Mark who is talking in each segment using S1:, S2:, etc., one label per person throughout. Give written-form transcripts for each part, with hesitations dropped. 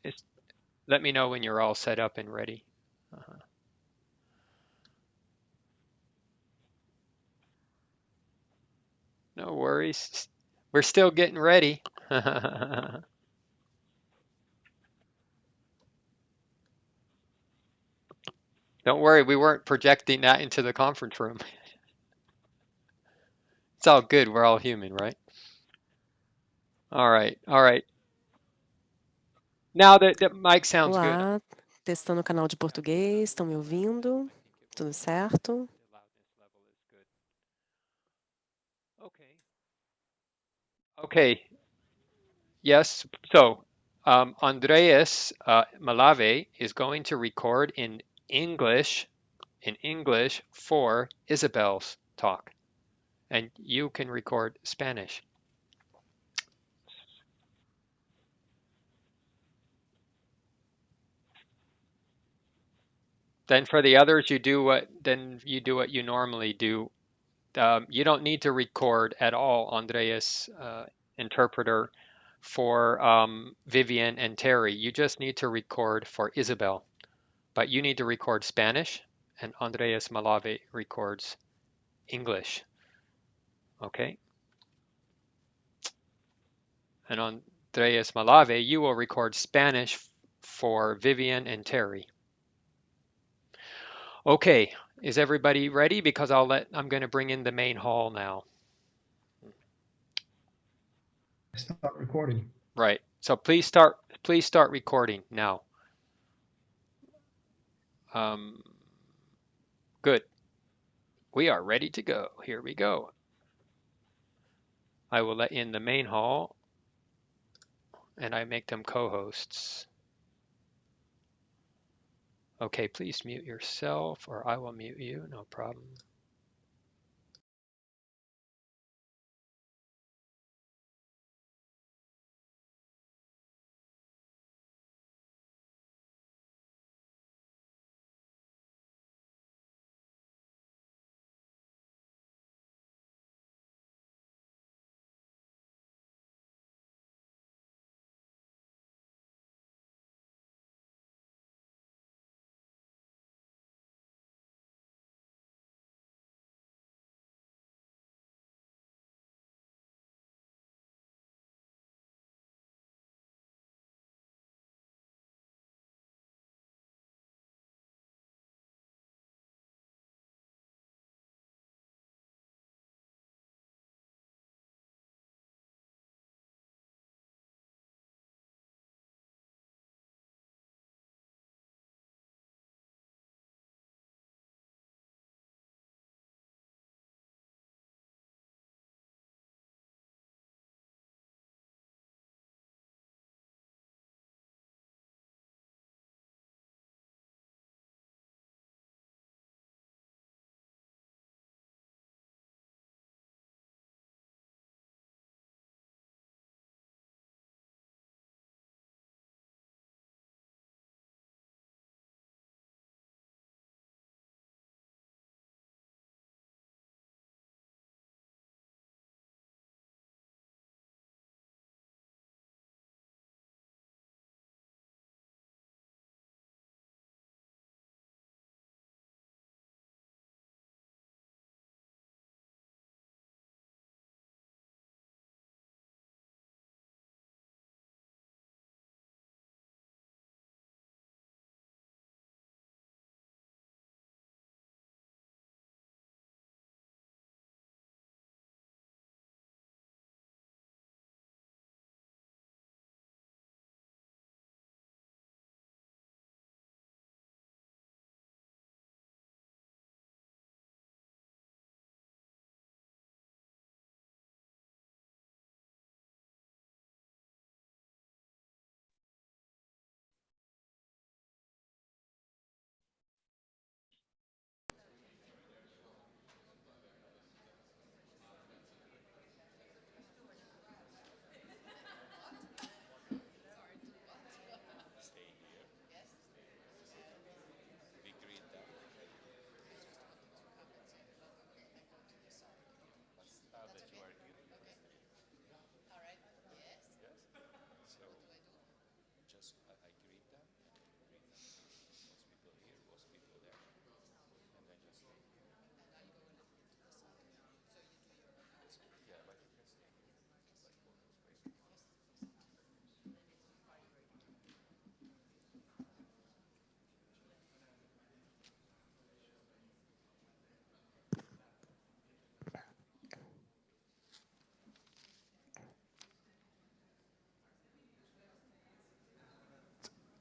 S1: It's, let me know when you're all set up and ready. Uh-huh. No worries. We're still getting ready. Don't worry, we weren't projecting that into the conference room. It's all good. We're all human, right? All right. All right. Now that the mic sounds good.
S2: Olá, testando o canal de português, estão me ouvindo? Tudo certo?
S1: Okay. Okay. Yes. So, Andreas Malave is going to record in English for Isabel's talk, and you can record Spanish. Then for the others, you do what you normally do. You don't need to record at all, Andreas, interpreter for Vivian and Terry. You just need to record for Isabel, but you need to record Spanish, and Andreas Malave records English. Okay, and Andreas Malave, you will record Spanish for Vivian and Terry. Okay, is everybody ready? Because I'm going to bring in the main hall now.
S3: Start recording.
S1: Right. So please start recording now. Um, good. We are ready to go. Here we go. I will let in the main hall and I make them co-hosts. Okay, please mute yourself or I will mute you, no problem.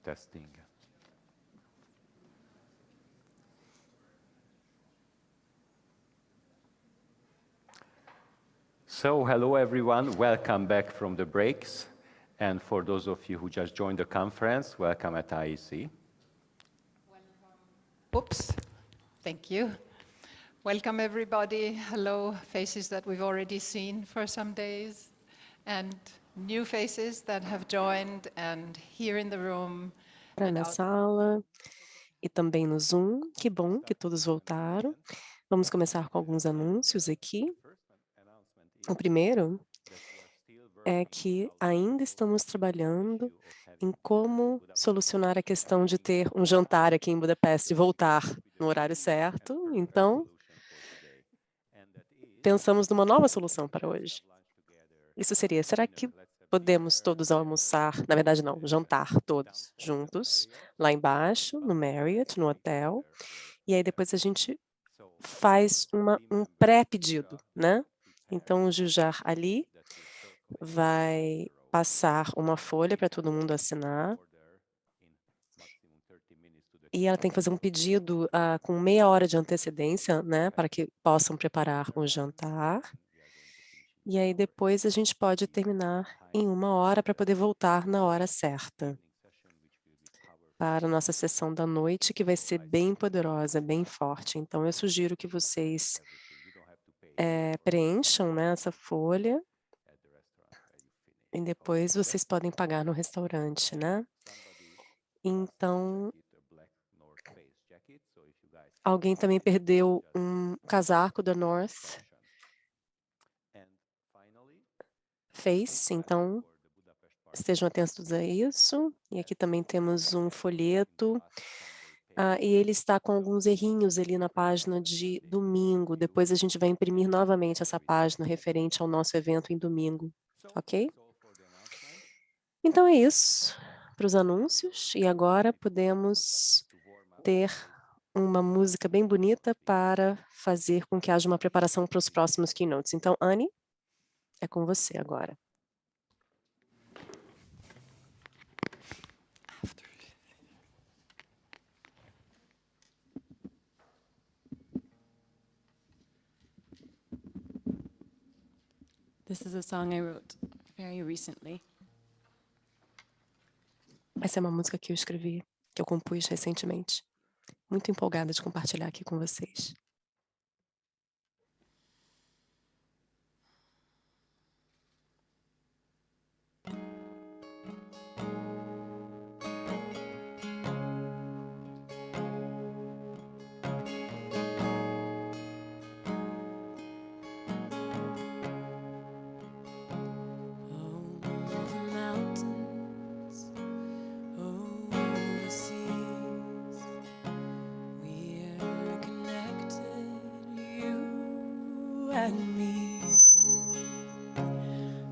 S4: Testing. So, hello everyone, welcome back from the breaks. And for those of you who just joined the conference, welcome at IEC.
S5: Oops, thank you. Welcome everybody. Hello, faces that we've already seen for some days, and new faces that have joined and here in the room.
S2: Na sala e também no Zoom. Que bom que todos voltaram. Vamos começar com alguns anúncios aqui. O primeiro é que ainda estamos trabalhando em como solucionar a questão de ter um jantar aqui em Budapeste e voltar no horário certo. Então, pensamos numa nova solução para hoje. Isso seria, será que podemos todos almoçar, na verdade não, jantar todos juntos, lá embaixo, no Marriott, no hotel, e aí depois a gente faz um pré-pedido, né? Então, o Jujar ali vai passar uma folha para todo mundo assinar, e ela tem que fazer um pedido com meia hora de antecedência, né, para que possam preparar o jantar. E aí depois a gente pode terminar em 1 hora para poder voltar na hora certa para a nossa sessão da noite, que vai ser bem poderosa, bem forte. Então eu sugiro que vocês preencham, né, essa folha e depois vocês podem pagar no restaurante, né? Então, alguém também perdeu um casaco da North Face, então estejam atentos a isso. E aqui também temos um folheto. E ele está com alguns errinhos ali na página de domingo. Depois a gente vai imprimir novamente essa página referente ao nosso evento em domingo, ok? Então é isso para os anúncios. E agora podemos ter uma música bem bonita para fazer com que haja uma preparação para os próximos keynotes. Então, Anne, é com você agora.
S6: This is a song I wrote very recently.
S2: Essa é uma música que eu escrevi, que eu compus recentemente. Muito empolgada de compartilhar aqui com vocês.
S6: And me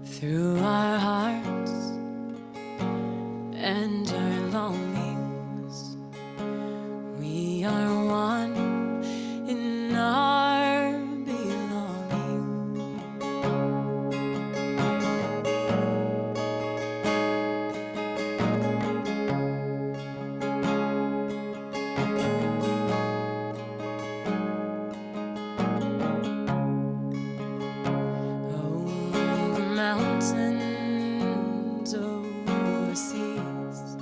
S6: through our hearts and our longings, we are one in our belonging. Mountains overseas,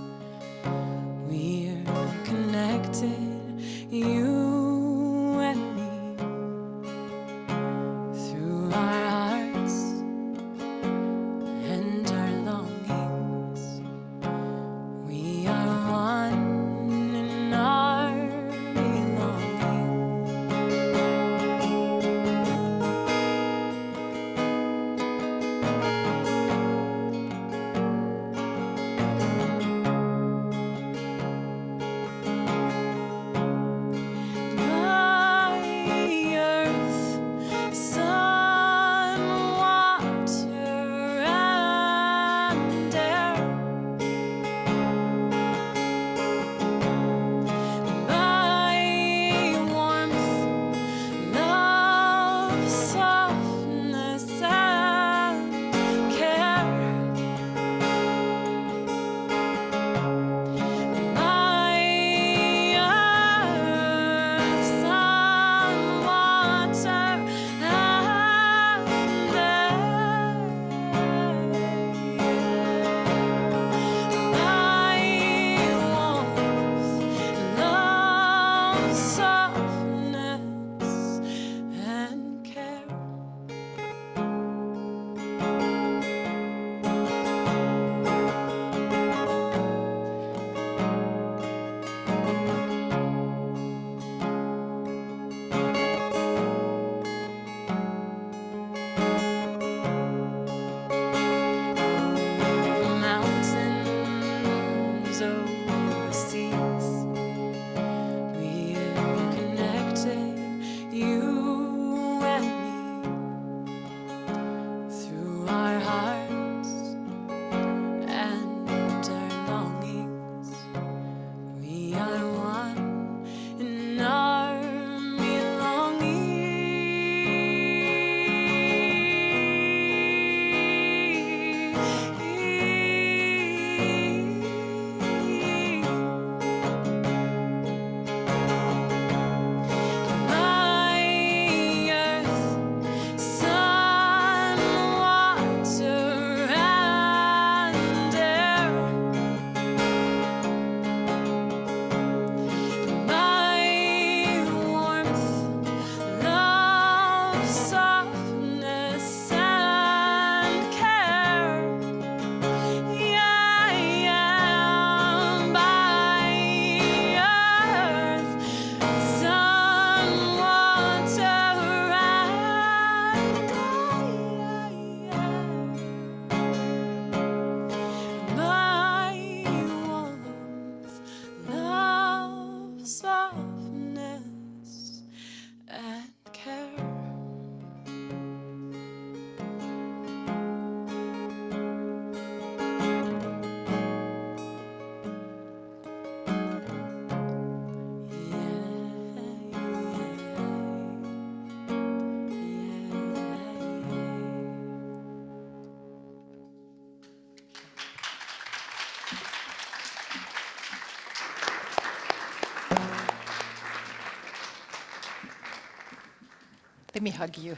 S5: Let me hug you.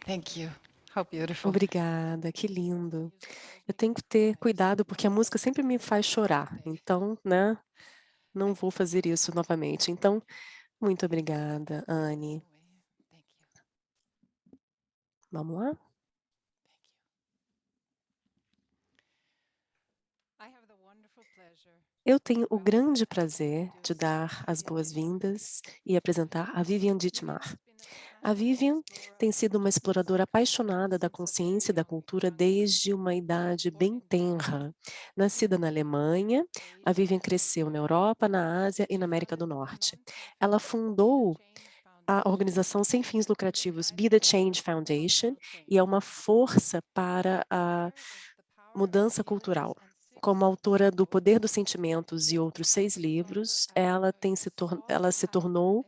S5: Thank you. How beautiful.
S2: Obrigada, que lindo. Eu tenho que ter cuidado porque a música sempre me faz chorar. Então, né, não vou fazer isso novamente. Então, muito obrigada, Anne.
S5: Thank you.
S2: Vamos lá?
S5: I have the wonderful pleasure.
S2: Eu tenho o grande prazer de dar as boas-vindas e apresentar a Vivian Dittmar. A Vivian tem sido uma exploradora apaixonada da consciência e da cultura desde uma idade bem tenra. Nascida na Alemanha, a Vivian cresceu na Europa, na Ásia e na América do Norte. Ela fundou a organização sem fins lucrativos Be the Change Foundation e é uma força para a mudança cultural. Como autora do Poder dos Sentimentos e outros 6 livros, ela se tornou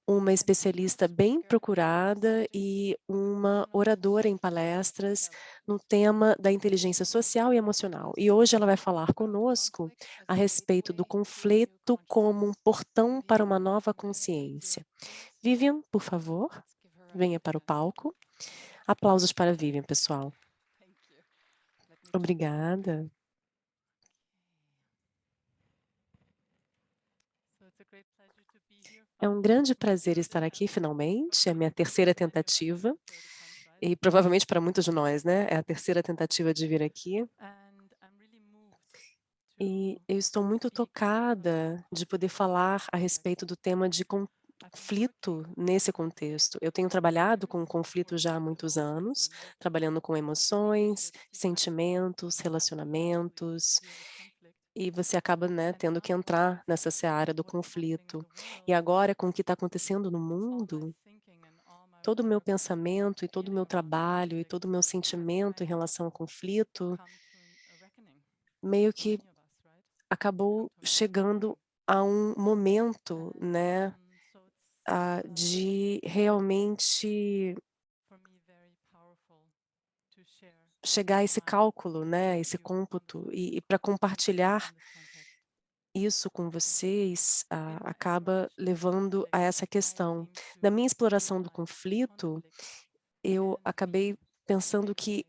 S2: uma especialista bem procurada e uma oradora em palestras no tema da inteligência social e emocional. E hoje ela vai falar conosco a respeito do conflito como um portão para uma nova consciência. Vivian, por favor, venha para o palco. Aplausos para Vivian, pessoal. Obrigada. É um grande prazer estar aqui finalmente, é a minha terceira tentativa, e provavelmente para muitos de nós, né, é a terceira tentativa de vir aqui. E eu estou muito tocada de poder falar a respeito do tema de conflito nesse contexto. Eu tenho trabalhado com conflito já há muitos anos, trabalhando com emoções, sentimentos, relacionamentos, e você acaba, né, tendo que entrar nessa seara do conflito. E agora, com o que está acontecendo no mundo, todo o meu pensamento e todo o meu trabalho e todo o meu sentimento em relação ao conflito meio que acabou chegando a um momento, né, de realmente chegar a esse cálculo, né, esse cômputo, e para compartilhar isso com vocês, acaba levando a essa questão. Na minha exploração do conflito, eu acabei pensando que,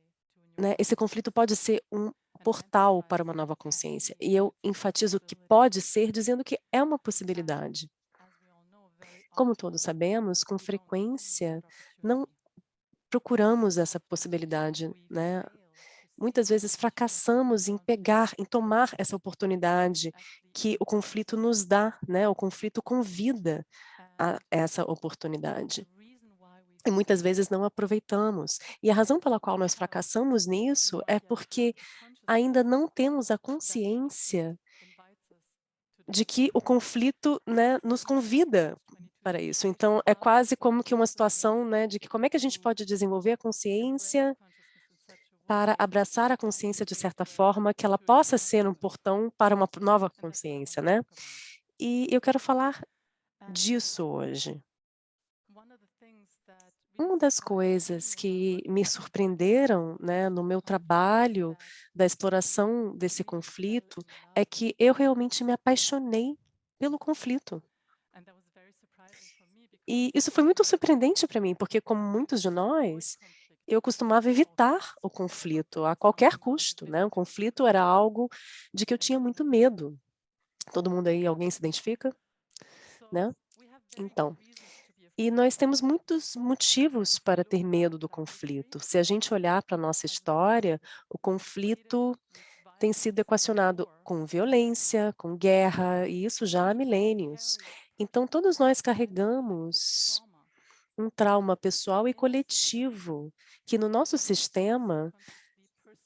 S2: né, esse conflito pode ser um portal para uma nova consciência, e eu enfatizo que pode ser, dizendo que é uma possibilidade. Como todos sabemos, com frequência, não procuramos essa possibilidade, né? Muitas vezes fracassamos em pegar, em tomar essa oportunidade que o conflito nos dá, né? O conflito convida a essa oportunidade. E muitas vezes não aproveitamos. E a razão pela qual nós fracassamos nisso é porque ainda não temos a consciência de que o conflito, né, nos convida para isso. Então, é quase como que uma situação, né, de que como é que a gente pode desenvolver a consciência para abraçar a consciência de certa forma que ela possa ser um portão para uma nova consciência, né? E eu quero falar disso hoje. Uma das coisas que me surpreenderam, né, no meu trabalho da exploração desse conflito é que eu realmente me apaixonei pelo conflito. E isso foi muito surpreendente para mim, porque como muitos de nós, eu costumava evitar o conflito a qualquer custo, né? O conflito era algo de que eu tinha muito medo. Todo mundo aí, alguém se identifica, né? Então, e nós temos muitos motivos para ter medo do conflito. Se a gente olhar para a nossa história, o conflito tem sido equacionado com violência, com guerra, e isso já há milênios. Então, todos nós carregamos um trauma pessoal e coletivo, que no nosso sistema,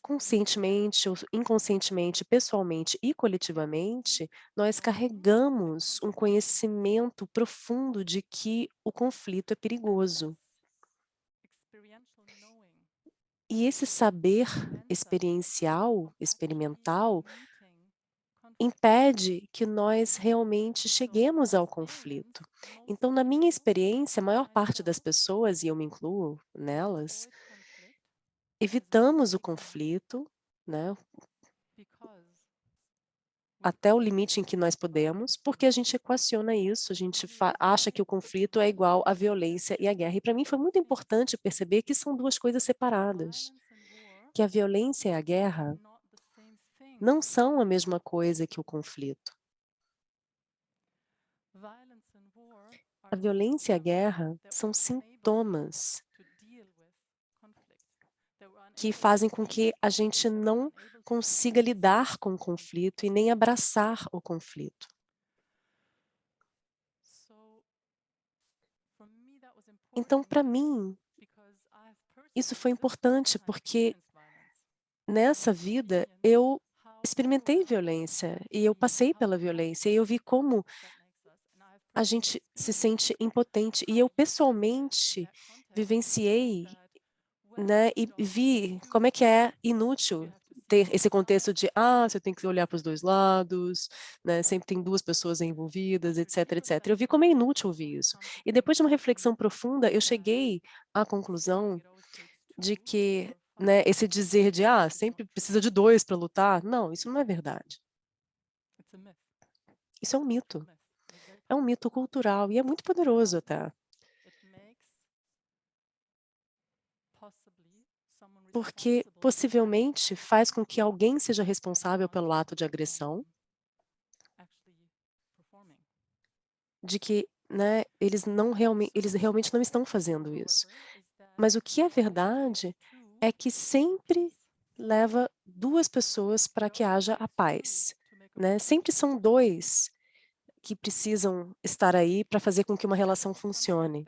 S2: conscientemente ou inconscientemente, pessoalmente e coletivamente, nós carregamos um conhecimento profundo de que o conflito é perigoso. E esse saber experiencial, experimental, impede que nós realmente cheguemos ao conflito. Então, na minha experiência, a maior parte das pessoas, e eu me incluo nelas, evitamos o conflito, né? até o limite em que nós podemos, porque a gente equaciona isso, a gente acha que o conflito é igual à violência e à guerra. E para mim foi muito importante perceber que são duas coisas separadas, que a violência e a guerra não são a mesma coisa que o conflito. A violência e a guerra são sintomas que fazem com que a gente não consiga lidar com o conflito e nem abraçar o conflito. Então, para mim, isso foi importante porque nessa vida eu experimentei violência e eu passei pela violência e eu vi como a gente se sente impotente. E eu pessoalmente vivenciei, né, e vi como é que é inútil ter esse contexto de, você tem que olhar para os dois lados, né, sempre tem duas pessoas envolvidas, etc, etc. Eu vi como é inútil ouvir isso. E depois de uma reflexão profunda, eu cheguei à conclusão de que, né, esse dizer de, sempre precisa de dois para lutar, não, isso não é verdade. Isso é um mito. É um mito cultural e é muito poderoso até. Porque possivelmente faz com que alguém seja responsável pelo ato de agressão, de que, né, eles realmente não estão fazendo isso. Mas o que é verdade é que sempre leva duas pessoas para que haja a paz, né? Sempre são dois que precisam estar aí para fazer com que uma relação funcione.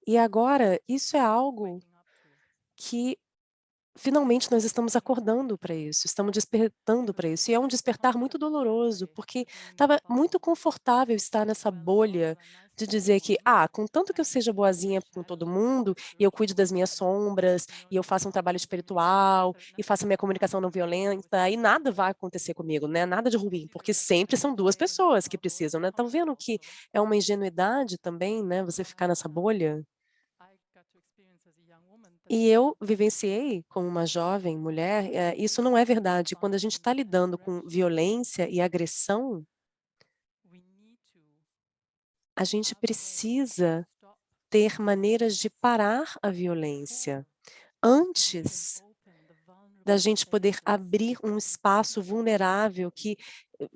S2: E agora, isso é algo que finalmente nós estamos acordando para isso, estamos despertando para isso. E é um despertar muito doloroso, porque estava muito confortável estar nessa bolha de dizer que, contanto que eu seja boazinha com todo mundo, e eu cuide das minhas sombras, e eu faça um trabalho espiritual, e faça minha comunicação não violenta, e nada vai acontecer comigo, né? Nada de ruim, porque sempre são duas pessoas que precisam, né? Estão vendo que é uma ingenuidade também, né? Você ficar nessa bolha? E eu vivenciei como uma jovem mulher, isso não é verdade. Quando a gente está lidando com violência e agressão, a gente precisa ter maneiras de parar a violência antes da gente poder abrir um espaço vulnerável que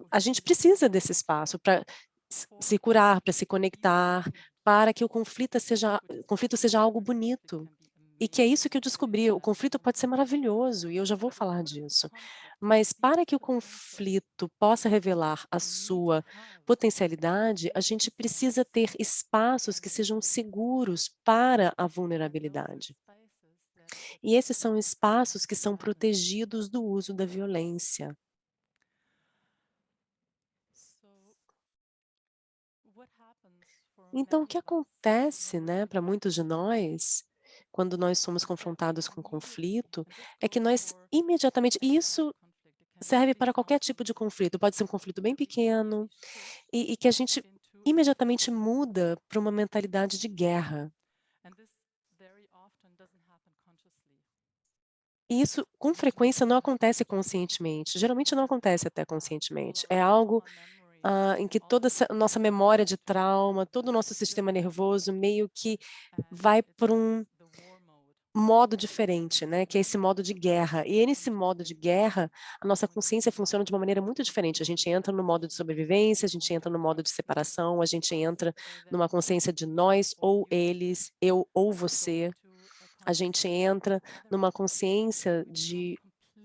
S2: a gente precisa desse espaço para se curar, para se conectar, para que o conflito seja algo bonito. E que é isso que eu descobri, o conflito pode ser maravilhoso, e eu já vou falar disso. Mas para que o conflito possa revelar a sua potencialidade, a gente precisa ter espaços que sejam seguros para a vulnerabilidade. E esses são espaços que são protegidos do uso da violência. Então, o que acontece, né, para muitos de nós, quando nós somos confrontados com conflito, é que nós imediatamente, e isso serve para qualquer tipo de conflito, pode ser um conflito bem pequeno, e que a gente imediatamente muda para uma mentalidade de guerra. E isso, com frequência, não acontece conscientemente, geralmente não acontece até conscientemente. É algo em que toda essa nossa memória de trauma, todo o nosso sistema nervoso meio que vai por um modo diferente, né, que é esse modo de guerra. E nesse modo de guerra, a nossa consciência funciona de uma maneira muito diferente. A gente entra no modo de sobrevivência, a gente entra no modo de separação, a gente entra numa consciência de nós ou eles, eu ou você. A gente entra numa consciência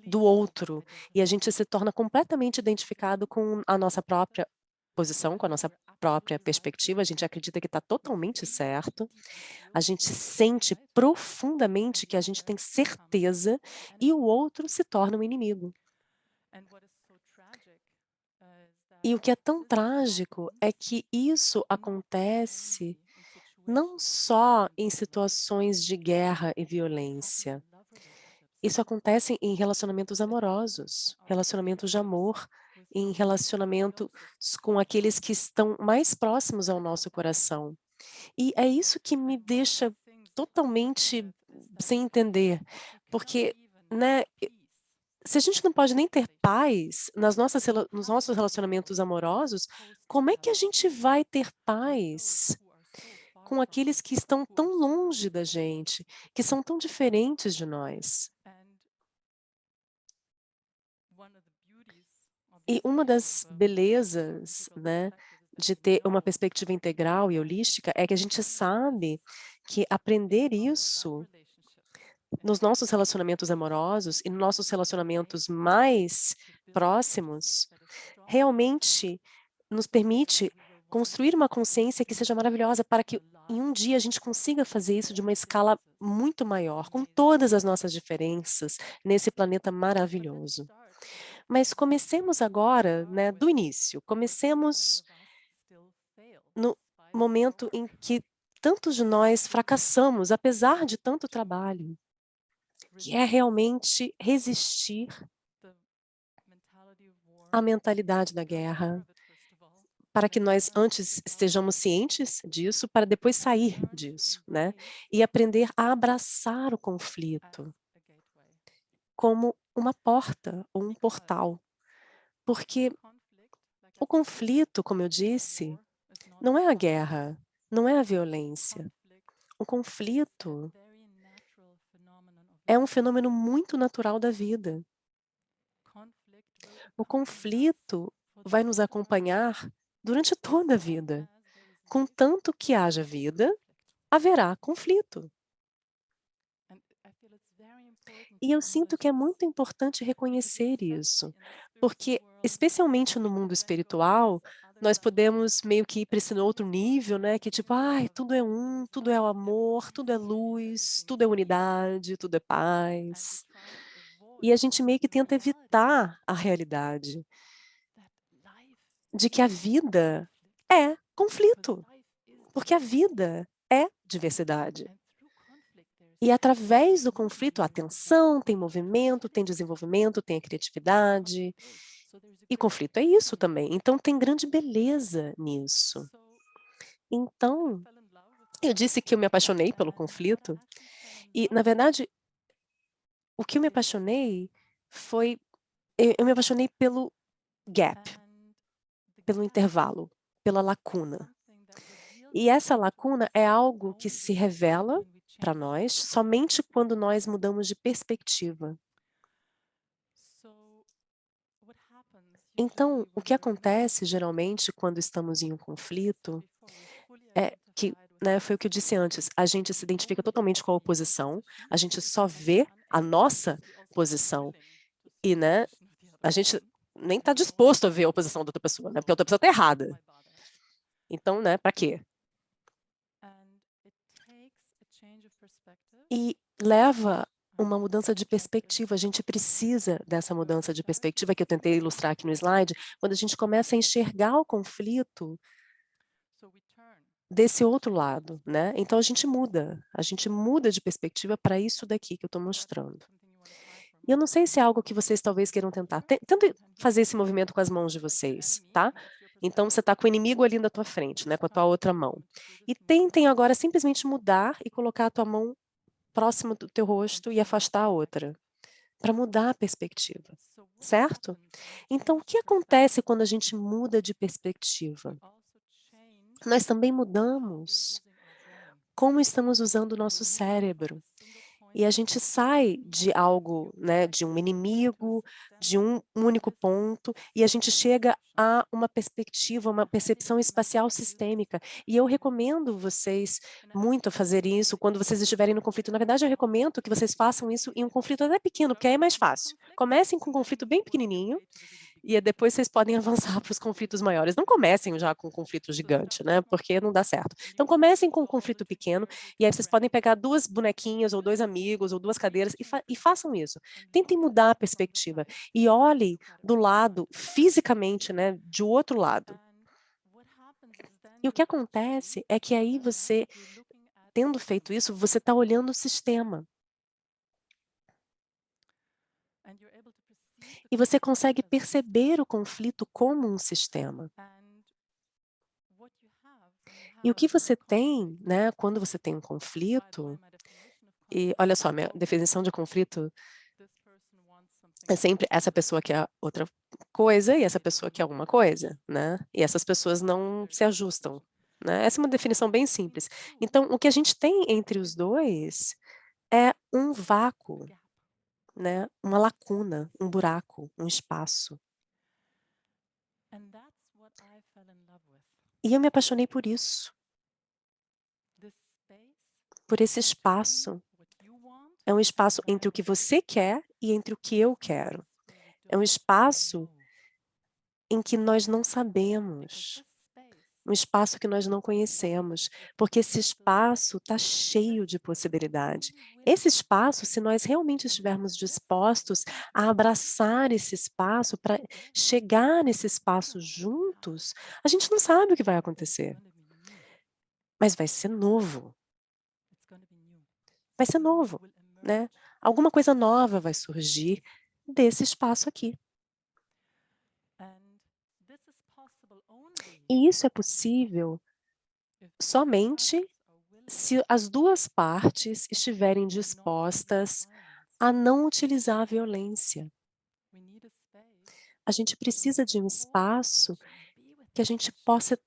S2: do outro, e a gente se torna completamente identificado com a nossa própria posição, com a nossa própria perspectiva, a gente acredita que está totalmente certo, a gente sente profundamente que a gente tem certeza, e o outro se torna um inimigo. E o que é tão trágico é que isso acontece não só em situações de guerra e violência. Isso acontece em relacionamentos amorosos, relacionamentos de amor, em relacionamentos com aqueles que estão mais próximos ao nosso coração. E é isso que me deixa totalmente sem entender, porque, né, se a gente não pode nem ter paz nos nossos relacionamentos amorosos, como é que a gente vai ter paz com aqueles que estão tão longe da gente, que são tão diferentes de nós? E uma das belezas, né, de ter uma perspectiva integral e holística é que a gente sabe que aprender isso nos nossos relacionamentos amorosos e nos nossos relacionamentos mais próximos, realmente nos permite construir uma consciência que seja maravilhosa para que em um dia a gente consiga fazer isso de uma escala muito maior, com todas as nossas diferenças, nesse planeta maravilhoso. Mas comecemos agora, né, do início. Comecemos no momento em que tantos de nós fracassamos, apesar de tanto trabalho, que é realmente resistir à mentalidade da guerra, para que nós antes estejamos cientes disso, para depois sair disso, né? E aprender a abraçar o conflito como uma porta ou um portal. Porque o conflito, como eu disse, não é a guerra, não é a violência. O conflito é um fenômeno muito natural da vida. O conflito vai nos acompanhar durante toda a vida. Contanto que haja vida, haverá conflito. E eu sinto que é muito importante reconhecer isso, porque, especialmente no mundo espiritual, nós podemos meio que ir para esse outro nível, né, que tipo, ai, tudo é um, tudo é o amor, tudo é luz, tudo é unidade, tudo é paz. E a gente meio que tenta evitar a realidade de que a vida é conflito, porque a vida é diversidade. E através do conflito há tensão, tem movimento, tem desenvolvimento, tem a criatividade. E conflito é isso também. Então tem grande beleza nisso. Então, eu disse que eu me apaixonei pelo conflito. E, na verdade, o que eu me apaixonei foi. Eu me apaixonei pelo gap, pelo intervalo, pela lacuna. E essa lacuna é algo que se revela para nós somente quando nós mudamos de perspectiva. Então, o que acontece geralmente quando estamos em um conflito é que, né, foi o que eu disse antes, a gente se identifica totalmente com a oposição, a gente só vê a nossa posição e, né, a gente nem está disposto a ver a oposição da outra pessoa, né, porque a outra pessoa está errada. Então, né, para quê? E leva uma mudança de perspectiva. A gente precisa dessa mudança de perspectiva que eu tentei ilustrar aqui no slide, quando a gente começa a enxergar o conflito desse outro lado, né? Então a gente muda de perspectiva para isso daqui que eu estou mostrando. E eu não sei se é algo que vocês talvez queiram tentar. Tentem fazer esse movimento com as mãos de vocês, tá? Então você está com o inimigo ali na tua frente, né? Com a tua outra mão. E tentem agora simplesmente mudar e colocar a tua mão próximo do teu rosto e afastar a outra, para mudar a perspectiva, certo? Então, o que acontece quando a gente muda de perspectiva? Nós também mudamos como estamos usando o nosso cérebro. E a gente sai de algo, né, de um inimigo, de um único ponto, e a gente chega a uma perspectiva, uma percepção espacial sistêmica. E eu recomendo vocês muito fazer isso quando vocês estiverem no conflito. Na verdade, eu recomendo que vocês façam isso em um conflito até pequeno, porque aí é mais fácil. Comecem com um conflito bem pequenininho, e depois vocês podem avançar para os conflitos maiores. Não comecem já com um conflito gigante, né? Porque não dá certo. Então comecem com um conflito pequeno e aí vocês podem pegar 2 bonequinhas ou 2 amigos ou 2 cadeiras e façam isso. Tentem mudar a perspectiva e olhem do lado fisicamente, né, de outro lado. E o que acontece é que aí você, tendo feito isso, você está olhando o sistema. E você consegue perceber o conflito como um sistema. E o que você tem, né, quando você tem um conflito, e olha só, minha definição de conflito É sempre essa pessoa quer outra coisa e essa pessoa quer uma coisa, né? E essas pessoas não se ajustam, né? Essa é uma definição bem simples. Então, o que a gente tem entre os dois é um vácuo, né? Uma lacuna, um buraco, um espaço.
S6: And that's what I fell in love with.
S2: E eu me apaixonei por isso,
S6: This space
S2: por esse espaço.
S6: what you want,
S2: É um espaço entre o que você quer e entre o que eu quero. É um espaço em que nós não sabemos, um espaço que nós não conhecemos, porque esse espaço está cheio de possibilidade. Esse espaço, se nós realmente estivermos dispostos a abraçar esse espaço, para chegar nesse espaço juntos, a gente não sabe o que vai acontecer, mas vai ser novo, vai ser novo, né? Alguma coisa nova vai surgir desse espaço aqui. E isso é possível somente se as duas partes estiverem dispostas a não utilizar a violência. A gente precisa de um espaço que a gente possa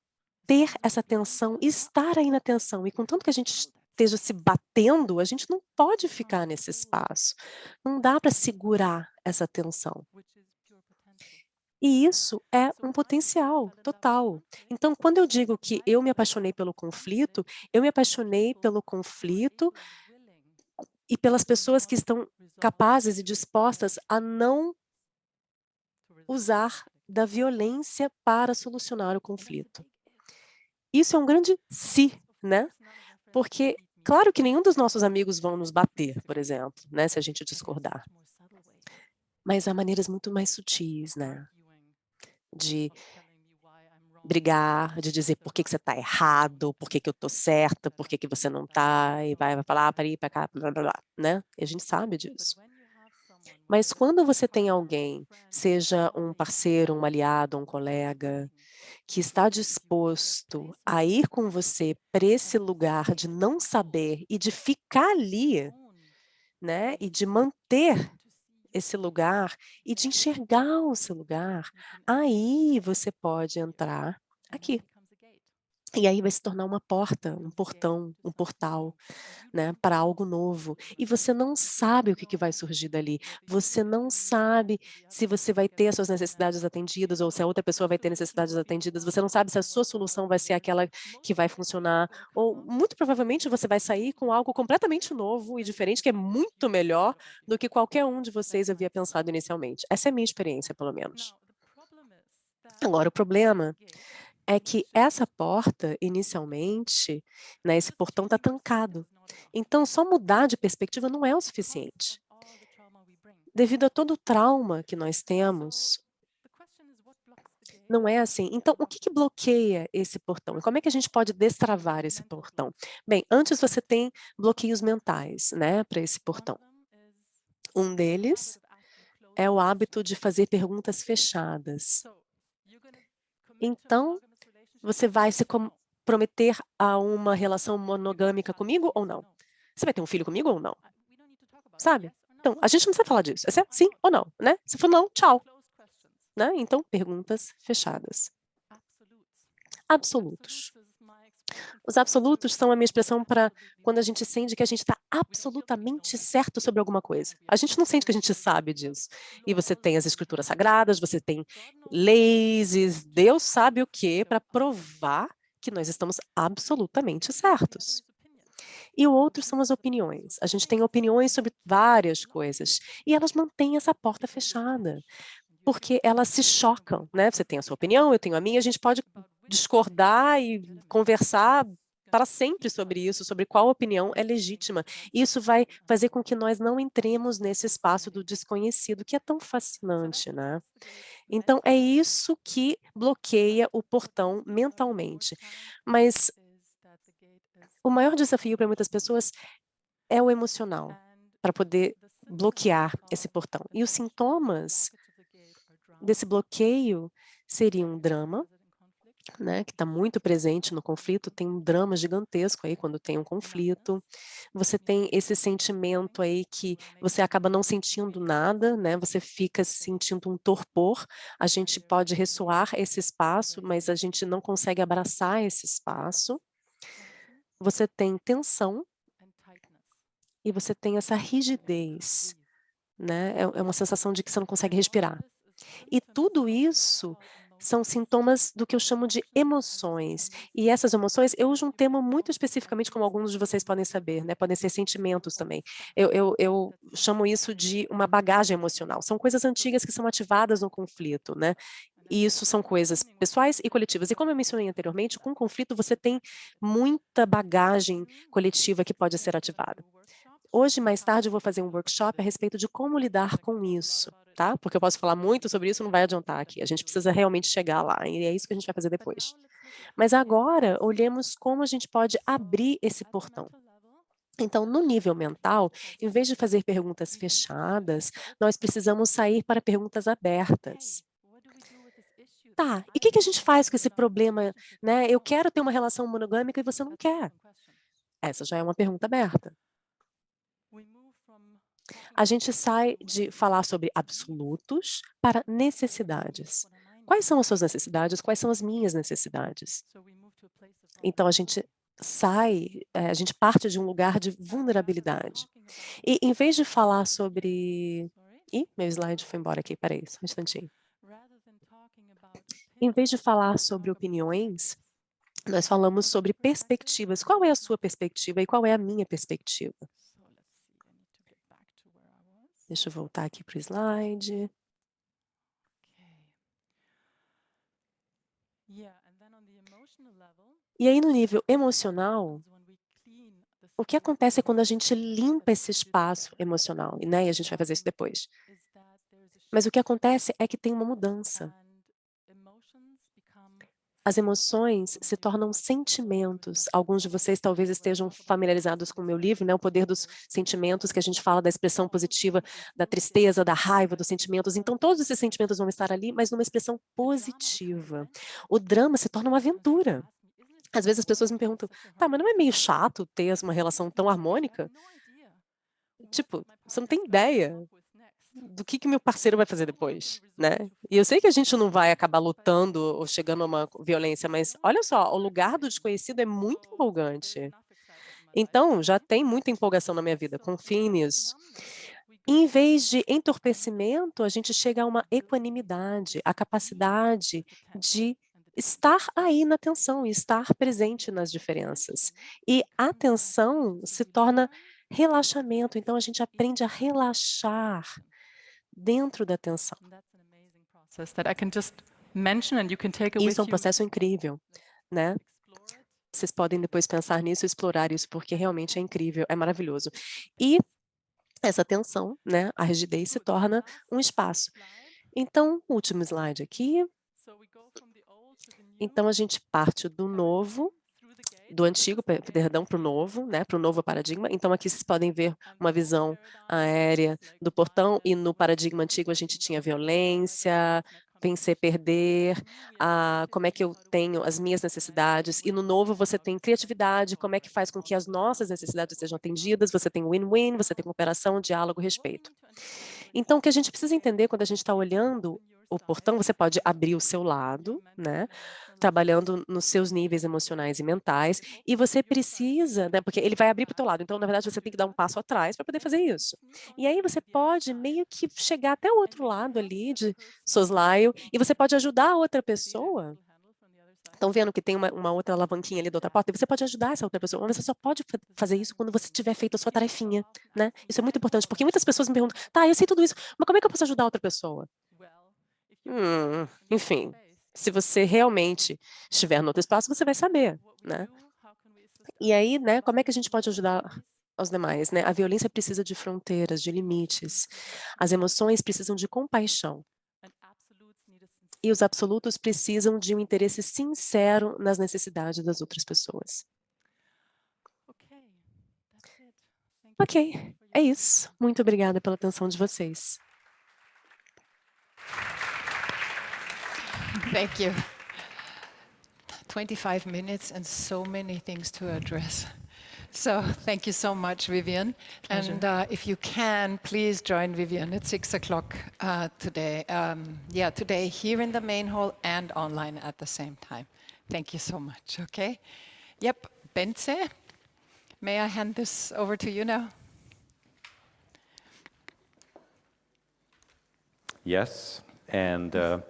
S2: ter essa tensão, estar aí na tensão. E contanto que a gente esteja se batendo, a gente não pode ficar nesse espaço. Não dá para segurar essa tensão. E isso é um potencial total. Então, quando eu digo que eu me apaixonei pelo conflito, eu me apaixonei pelo conflito e pelas pessoas que estão capazes e dispostas a não usar da violência para solucionar o conflito. Isso é um grande se, né? Porque, claro que nenhum dos nossos amigos vão nos bater, por exemplo, né, se a gente discordar. Mas há maneiras muito mais sutis, né? De brigar, de dizer por que você está errado, por que eu estou certa, por que você não está, e vai falar para ir para cá, blá, blá, blá, né? E a gente sabe disso. Mas quando você tem alguém, seja um parceiro, um aliado, um colega, que está disposto a ir com você para esse lugar de não saber e de ficar ali, né? E de manter esse lugar e de enxergar o seu lugar, aí você pode entrar aqui. E aí vai se tornar uma porta, um portão, um portal, né, para algo novo. E você não sabe o que vai surgir dali. Você não sabe se você vai ter as suas necessidades atendidas ou se a outra pessoa vai ter necessidades atendidas. Você não sabe se a sua solução vai ser aquela que vai funcionar. Ou, muito provavelmente, você vai sair com algo completamente novo e diferente, que é muito melhor do que qualquer um de vocês havia pensado inicialmente. Essa é a minha experiência, pelo menos. Agora, o problema é que essa porta, inicialmente, né, esse portão está trancado. Então, só mudar de perspectiva não é o suficiente. Devido a todo o trauma que nós temos, não é assim. Então, o que bloqueia esse portão? E como é que a gente pode destravar esse portão? Bem, antes você tem bloqueios mentais, né, para esse portão. Um deles é o hábito de fazer perguntas fechadas. Então, você vai se comprometer a uma relação monogâmica comigo ou não? Você vai ter um filho comigo ou não? Sabe? Então, a gente não precisa falar disso. É sim ou não, né? Se for não, tchau. Né? Então, perguntas fechadas. Absolutos. Os absolutos são a minha expressão para quando a gente sente que a gente está absolutamente certo sobre alguma coisa. A gente não sente que a gente sabe disso. E você tem as escrituras sagradas, você tem leis, e Deus sabe o que para provar que nós estamos absolutamente certos. E o outro são as opiniões. A gente tem opiniões sobre várias coisas e elas mantêm essa porta fechada, porque elas se chocam, né? Você tem a sua opinião, eu tenho a minha, a gente pode discordar e conversar para sempre sobre isso, sobre qual opinião é legítima. Isso vai fazer com que nós não entremos nesse espaço do desconhecido, que é tão fascinante, né? Então, é isso que bloqueia o portão mentalmente. Mas o maior desafio para muitas pessoas é o emocional, para poder bloquear esse portão. E os sintomas desse bloqueio seriam um drama, né, que está muito presente no conflito, tem um drama gigantesco aí quando tem um conflito. Você tem esse sentimento aí que você acaba não sentindo nada, né, você fica sentindo um torpor. A gente pode ressoar esse espaço, mas a gente não consegue abraçar esse espaço. Você tem tensão e você tem essa rigidez, né, é uma sensação de que você não consegue respirar. E tudo isso são sintomas do que eu chamo de emoções. E essas emoções, eu uso um termo muito especificamente, como alguns de vocês podem saber, né? Podem ser sentimentos também. Eu chamo isso de uma bagagem emocional. São coisas antigas que são ativadas no conflito, né? E isso são coisas pessoais e coletivas. E como eu mencionei anteriormente, com o conflito você tem muita bagagem coletiva que pode ser ativada. Hoje, mais tarde, eu vou fazer um workshop a respeito de como lidar com isso, tá? Porque eu posso falar muito sobre isso, não vai adiantar aqui. A gente precisa realmente chegar lá, e é isso que a gente vai fazer depois. Mas agora, olhemos como a gente pode abrir esse portão. Então, no nível mental, em vez de fazer perguntas fechadas, nós precisamos sair para perguntas abertas. Tá, e o que a gente faz com esse problema, né? Eu quero ter uma relação monogâmica e você não quer. Essa já é uma pergunta aberta. A gente sai de falar sobre absolutos para necessidades. Quais são as suas necessidades? Quais são as minhas necessidades? Então, a gente a gente parte de um lugar de vulnerabilidade. E em vez de falar sobre... Ih, meu slide foi embora aqui, peraí, só um instantinho. Em vez de falar sobre opiniões, nós falamos sobre perspectivas. Qual é a sua perspectiva e qual é a minha perspectiva? Deixa eu voltar aqui para o slide. E aí, no nível emocional, o que acontece quando a gente limpa esse espaço emocional? Né? E a gente vai fazer isso depois. Mas o que acontece é que tem uma mudança. As emoções se tornam sentimentos. Alguns de vocês talvez estejam familiarizados com o meu livro, né? O Poder dos Sentimentos, que a gente fala da expressão positiva, da tristeza, da raiva, dos sentimentos. Então, todos esses sentimentos vão estar ali, mas numa expressão positiva. O drama se torna uma aventura. Às vezes as pessoas me perguntam, tá, mas não é meio chato ter uma relação tão harmônica? Tipo, você não tem ideia do que meu parceiro vai fazer depois, né? E eu sei que a gente não vai acabar lutando ou chegando a uma violência, mas olha só, o lugar do desconhecido é muito empolgante. Então, já tem muita empolgação na minha vida, confie nisso. Em vez de entorpecimento, a gente chega a uma equanimidade, a capacidade de estar aí na tensão e estar presente nas diferenças. E a atenção se torna relaxamento, então a gente aprende a relaxar dentro da tensão. Isso é um processo incrível, né? Vocês podem depois pensar nisso e explorar isso, porque realmente é incrível, é maravilhoso. E essa tensão, né, a rigidez se torna um espaço. Então, último slide aqui. Então, a gente parte do novo, do antigo, perdão, para o novo, né, para o novo paradigma. Então, aqui vocês podem ver uma visão aérea do portão, e no paradigma antigo a gente tinha violência, vencer, perder, como é que eu tenho as minhas necessidades, e no novo você tem criatividade, como é que faz com que as nossas necessidades sejam atendidas, você tem win-win, você tem cooperação, diálogo, respeito. Então, o que a gente precisa entender quando a gente está olhando o portão, você pode abrir o seu lado, né, trabalhando nos seus níveis emocionais e mentais, e você precisa, né, porque ele vai abrir para o teu lado, então, na verdade, você tem que dar um passo atrás para poder fazer isso. E aí você pode meio que chegar até o outro lado ali de soslaio, e você pode ajudar a outra pessoa. Estão vendo que tem uma outra alavanquinha ali da outra porta? E você pode ajudar essa outra pessoa, mas você só pode fazer isso quando você tiver feito a sua tarefinha, né? Isso é muito importante, porque muitas pessoas me perguntam, tá, eu sei tudo isso, mas como é que eu posso ajudar outra pessoa? Enfim, se você realmente estiver no outro espaço, você vai saber, né? E aí, né, como é que a gente pode ajudar aos demais, né? A violência precisa de fronteiras, de limites. As emoções precisam de compaixão. E os absolutos precisam de um interesse sincero nas necessidades das outras pessoas. Ok, é isso. Muito obrigada pela atenção de vocês.
S5: Thank you. 25 minutes and so many things to address. So thank you so much, Vivian. And if you can, please join Vivian at 6 o'clock today. Today here in the main hall and online at the same time. Thank you so much, okay? Yep, Bence, may I hand this over to you now?
S4: Yes, and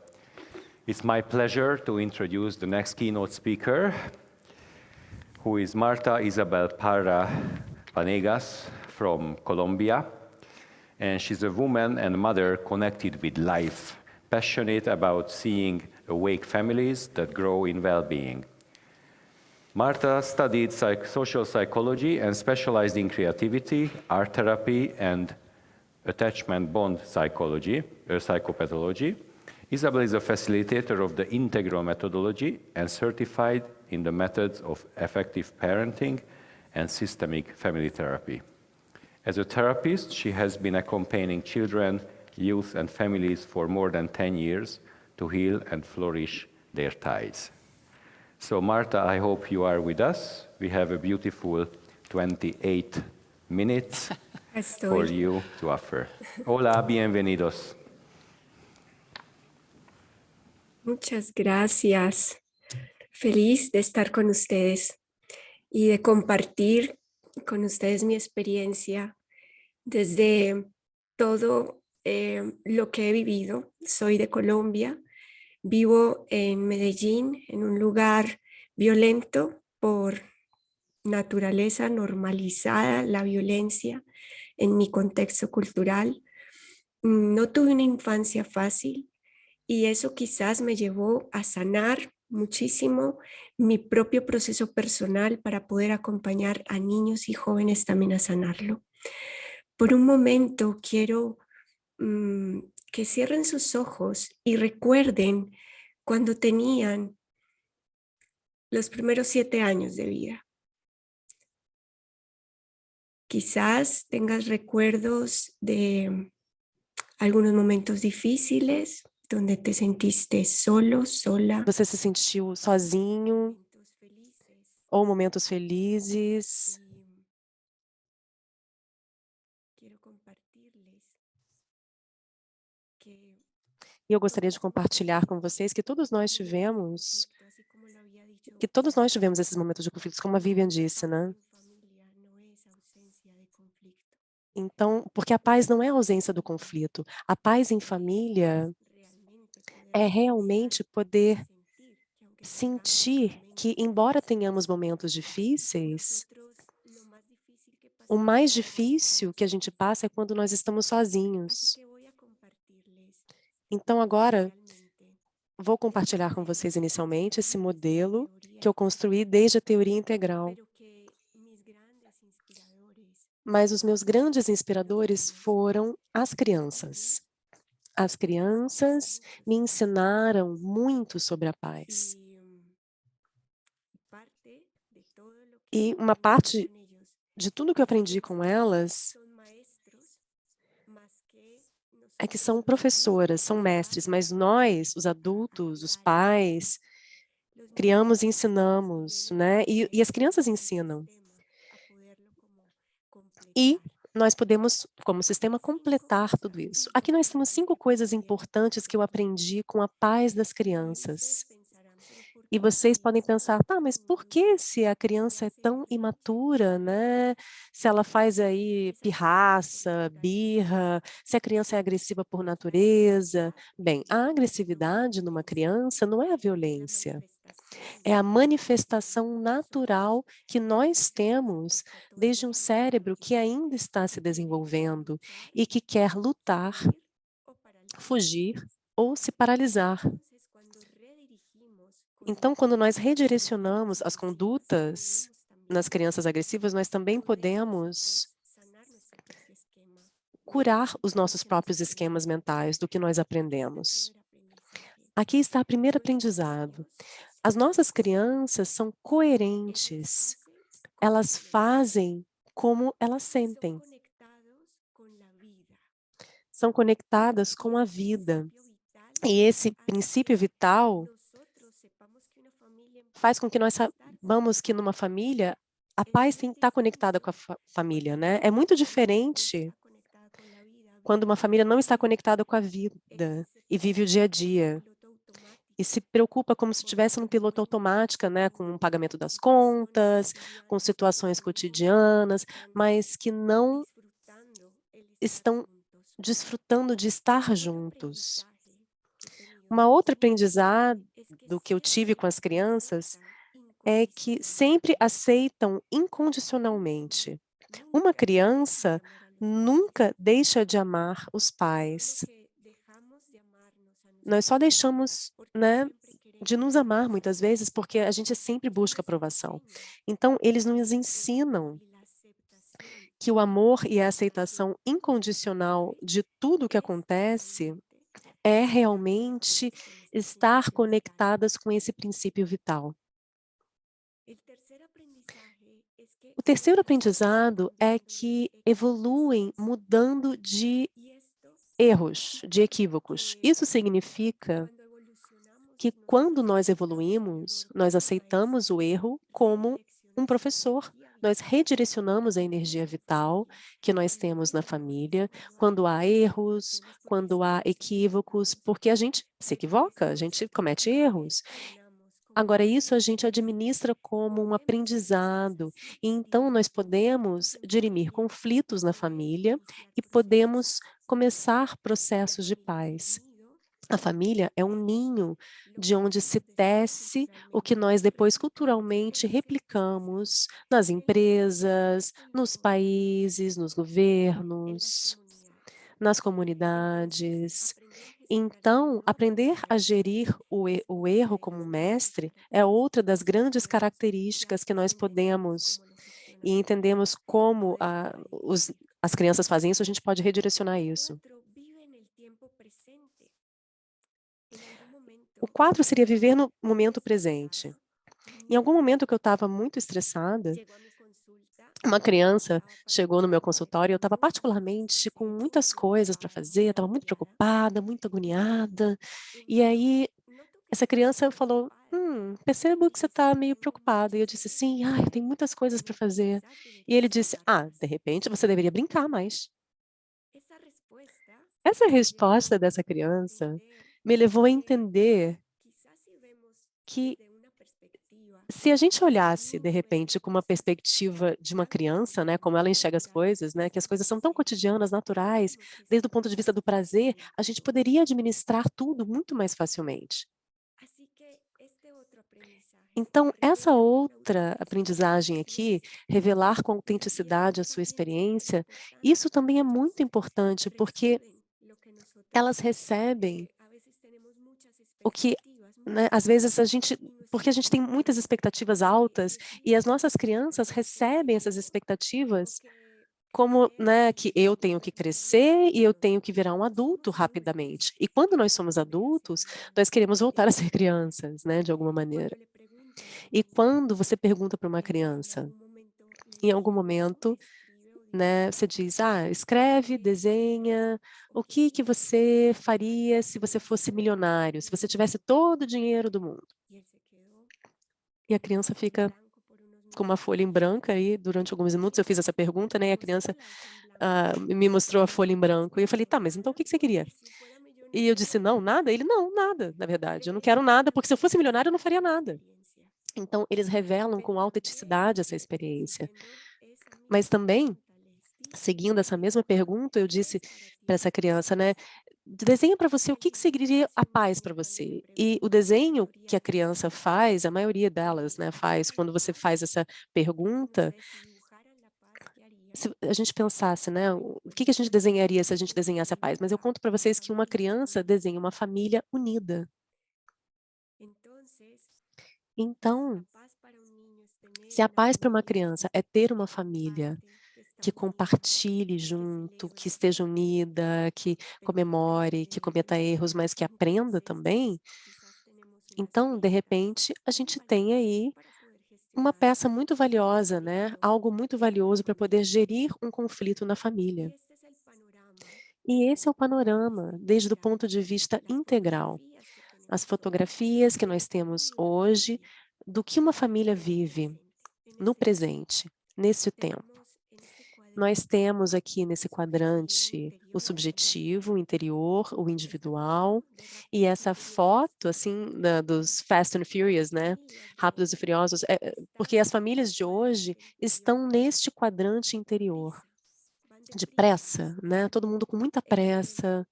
S4: it's my pleasure to introduce the next keynote speaker, who is Marta Isabel Parra Vanegas from Colombia. And she's a woman and mother connected with life, passionate about seeing awake families that grow in well-being. Marta studied social psychology and specialized in creativity, art therapy, and attachment bond psychology, psychopathology. Isabel is a facilitator of the integral methodology and certified in the methods of effective parenting and systemic family therapy. As a therapist, she has been accompanying children, youth, and families for more than 10 years to heal and flourish their ties. So Marta, I hope you are with us. We have a beautiful 28 minutes for you to offer. Hola, bienvenidos.
S7: Muchas gracias. Feliz de estar con ustedes y de compartir con ustedes mi experiencia desde todo lo que he vivido. Soy de Colombia, vivo en Medellín, en un lugar violento por naturaleza, normalizada la violencia en mi contexto cultural. No tuve una infancia fácil y eso quizás me llevó a sanar muchísimo mi propio proceso personal para poder acompañar a niños y jóvenes también a sanarlo. Por un momento quiero que cierren sus ojos y recuerden cuando tenían los primeros 7 años de vida. Quizás tengas recuerdos de algunos momentos difíciles, donde te sentiste solo, sola.
S2: Você se sentiu sozinho ou momentos felizes? E eu gostaria de compartilhar com vocês que todos nós tivemos esses momentos de conflitos, como a Vivian disse, né? Então, porque a paz não é a ausência do conflito. A paz em família é realmente poder sentir que, embora tenhamos momentos difíceis, o mais difícil que a gente passa é quando nós estamos sozinhos. Então, agora, vou compartilhar com vocês inicialmente esse modelo que eu construí desde a teoria integral. Mas os meus grandes inspiradores foram as crianças. As crianças me ensinaram muito sobre a paz. E uma parte de tudo que eu aprendi com elas é que são professoras, são mestres, mas nós, os adultos, os pais, criamos e ensinamos, né? E as crianças ensinam. E nós podemos, como sistema, completar tudo isso. Aqui nós temos 5 coisas importantes que eu aprendi com a paz das crianças. E vocês podem pensar, tá, mas por que se a criança é tão imatura, né? Se ela faz aí pirraça, birra, se a criança é agressiva por natureza? Bem, a agressividade numa criança não é a violência. É a manifestação natural que nós temos desde um cérebro que ainda está se desenvolvendo e que quer lutar, fugir ou se paralisar. Então, quando nós redirecionamos as condutas nas crianças agressivas, nós também podemos curar os nossos próprios esquemas mentais do que nós aprendemos. Aqui está o primeiro aprendizado. As nossas crianças são coerentes. Elas fazem como elas sentem. São conectadas com a vida. E esse princípio vital faz com que nós saibamos que numa família, a paz tem que estar conectada com a família, né? É muito diferente quando uma família não está conectada com a vida e vive o dia a dia. E se preocupa como se estivesse num piloto automático, né, com o pagamento das contas, com situações cotidianas, mas que não estão desfrutando de estar juntos. Uma outra aprendizado que eu tive com as crianças é que sempre aceitam incondicionalmente. Uma criança nunca deixa de amar os pais. Nós só deixamos, né, de nos amar muitas vezes porque a gente sempre busca aprovação. Então, eles nos ensinam que o amor e a aceitação incondicional de tudo o que acontece é realmente estar conectadas com esse princípio vital. O terceiro aprendizado é que evoluem mudando de erros, de equívocos. Isso significa que quando nós evoluímos, nós aceitamos o erro como um professor. Nós redirecionamos a energia vital que nós temos na família quando há erros, quando há equívocos, porque a gente se equivoca, a gente comete erros. Agora, isso a gente administra como um aprendizado, e então nós podemos dirimir conflitos na família e podemos começar processos de paz. A família é um ninho de onde se tece o que nós depois culturalmente replicamos nas empresas, nos países, nos governos, nas comunidades. Então, aprender a gerir o erro como mestre é outra das grandes características que nós podemos e entendemos como as crianças fazem isso, a gente pode redirecionar isso. O 4 seria viver no momento presente. Em algum momento que eu estava muito estressada, uma criança chegou no meu consultório e eu estava particularmente com muitas coisas para fazer, estava muito preocupada, muito agoniada. E aí, essa criança falou, percebo que você está meio preocupada. E eu disse, sim, eu tenho muitas coisas para fazer. E ele disse, de repente você deveria brincar mais. Essa resposta dessa criança me levou a entender que se a gente olhasse, de repente, com uma perspectiva de uma criança, né, como ela enxerga as coisas, né, que as coisas são tão cotidianas, naturais, desde o ponto de vista do prazer, a gente poderia administrar tudo muito mais facilmente. Então, essa outra aprendizagem aqui, revelar com autenticidade a sua experiência, isso também é muito importante, porque elas recebem o que, né, às vezes porque a gente tem muitas expectativas altas e as nossas crianças recebem essas expectativas como, né, que eu tenho que crescer e eu tenho que virar um adulto rapidamente. E quando nós somos adultos, nós queremos voltar a ser crianças, né, de alguma maneira. E quando você pergunta para uma criança, em algum momento, né, você diz, escreve, desenha, o que você faria se você fosse milionário, se você tivesse todo o dinheiro do mundo? E a criança fica com uma folha em branco aí, durante alguns minutos eu fiz essa pergunta, né, e a criança me mostrou a folha em branco, e eu falei, tá, mas então o que você queria? E eu disse, não, nada? Ele, não, nada, na verdade, eu não quero nada, porque se eu fosse milionário eu não faria nada. Então, eles revelam com autenticidade essa experiência. Mas também, seguindo essa mesma pergunta, eu disse para essa criança, né, desenha para você o que seria a paz para você. E o desenho que a criança faz, a maioria delas, né, faz, quando você faz essa pergunta, se a gente pensasse, né, o que a gente desenharia se a gente desenhasse a paz? Mas eu conto para vocês que uma criança desenha uma família unida. Então, se a paz para uma criança é ter uma família que compartilhe junto, que esteja unida, que comemore, que cometa erros, mas que aprenda também, então, de repente, a gente tem aí uma peça muito valiosa, né? Algo muito valioso para poder gerir um conflito na família. E esse é o panorama, desde o ponto de vista integral. As fotografias que nós temos hoje do que uma família vive no presente, nesse tempo. Nós temos aqui nesse quadrante o subjetivo, o interior, o individual, e essa foto, assim, dos Fast and Furious, né, Rápidos e Furiosos, porque as famílias de hoje estão neste quadrante interior, de pressa, né, todo mundo com muita pressa,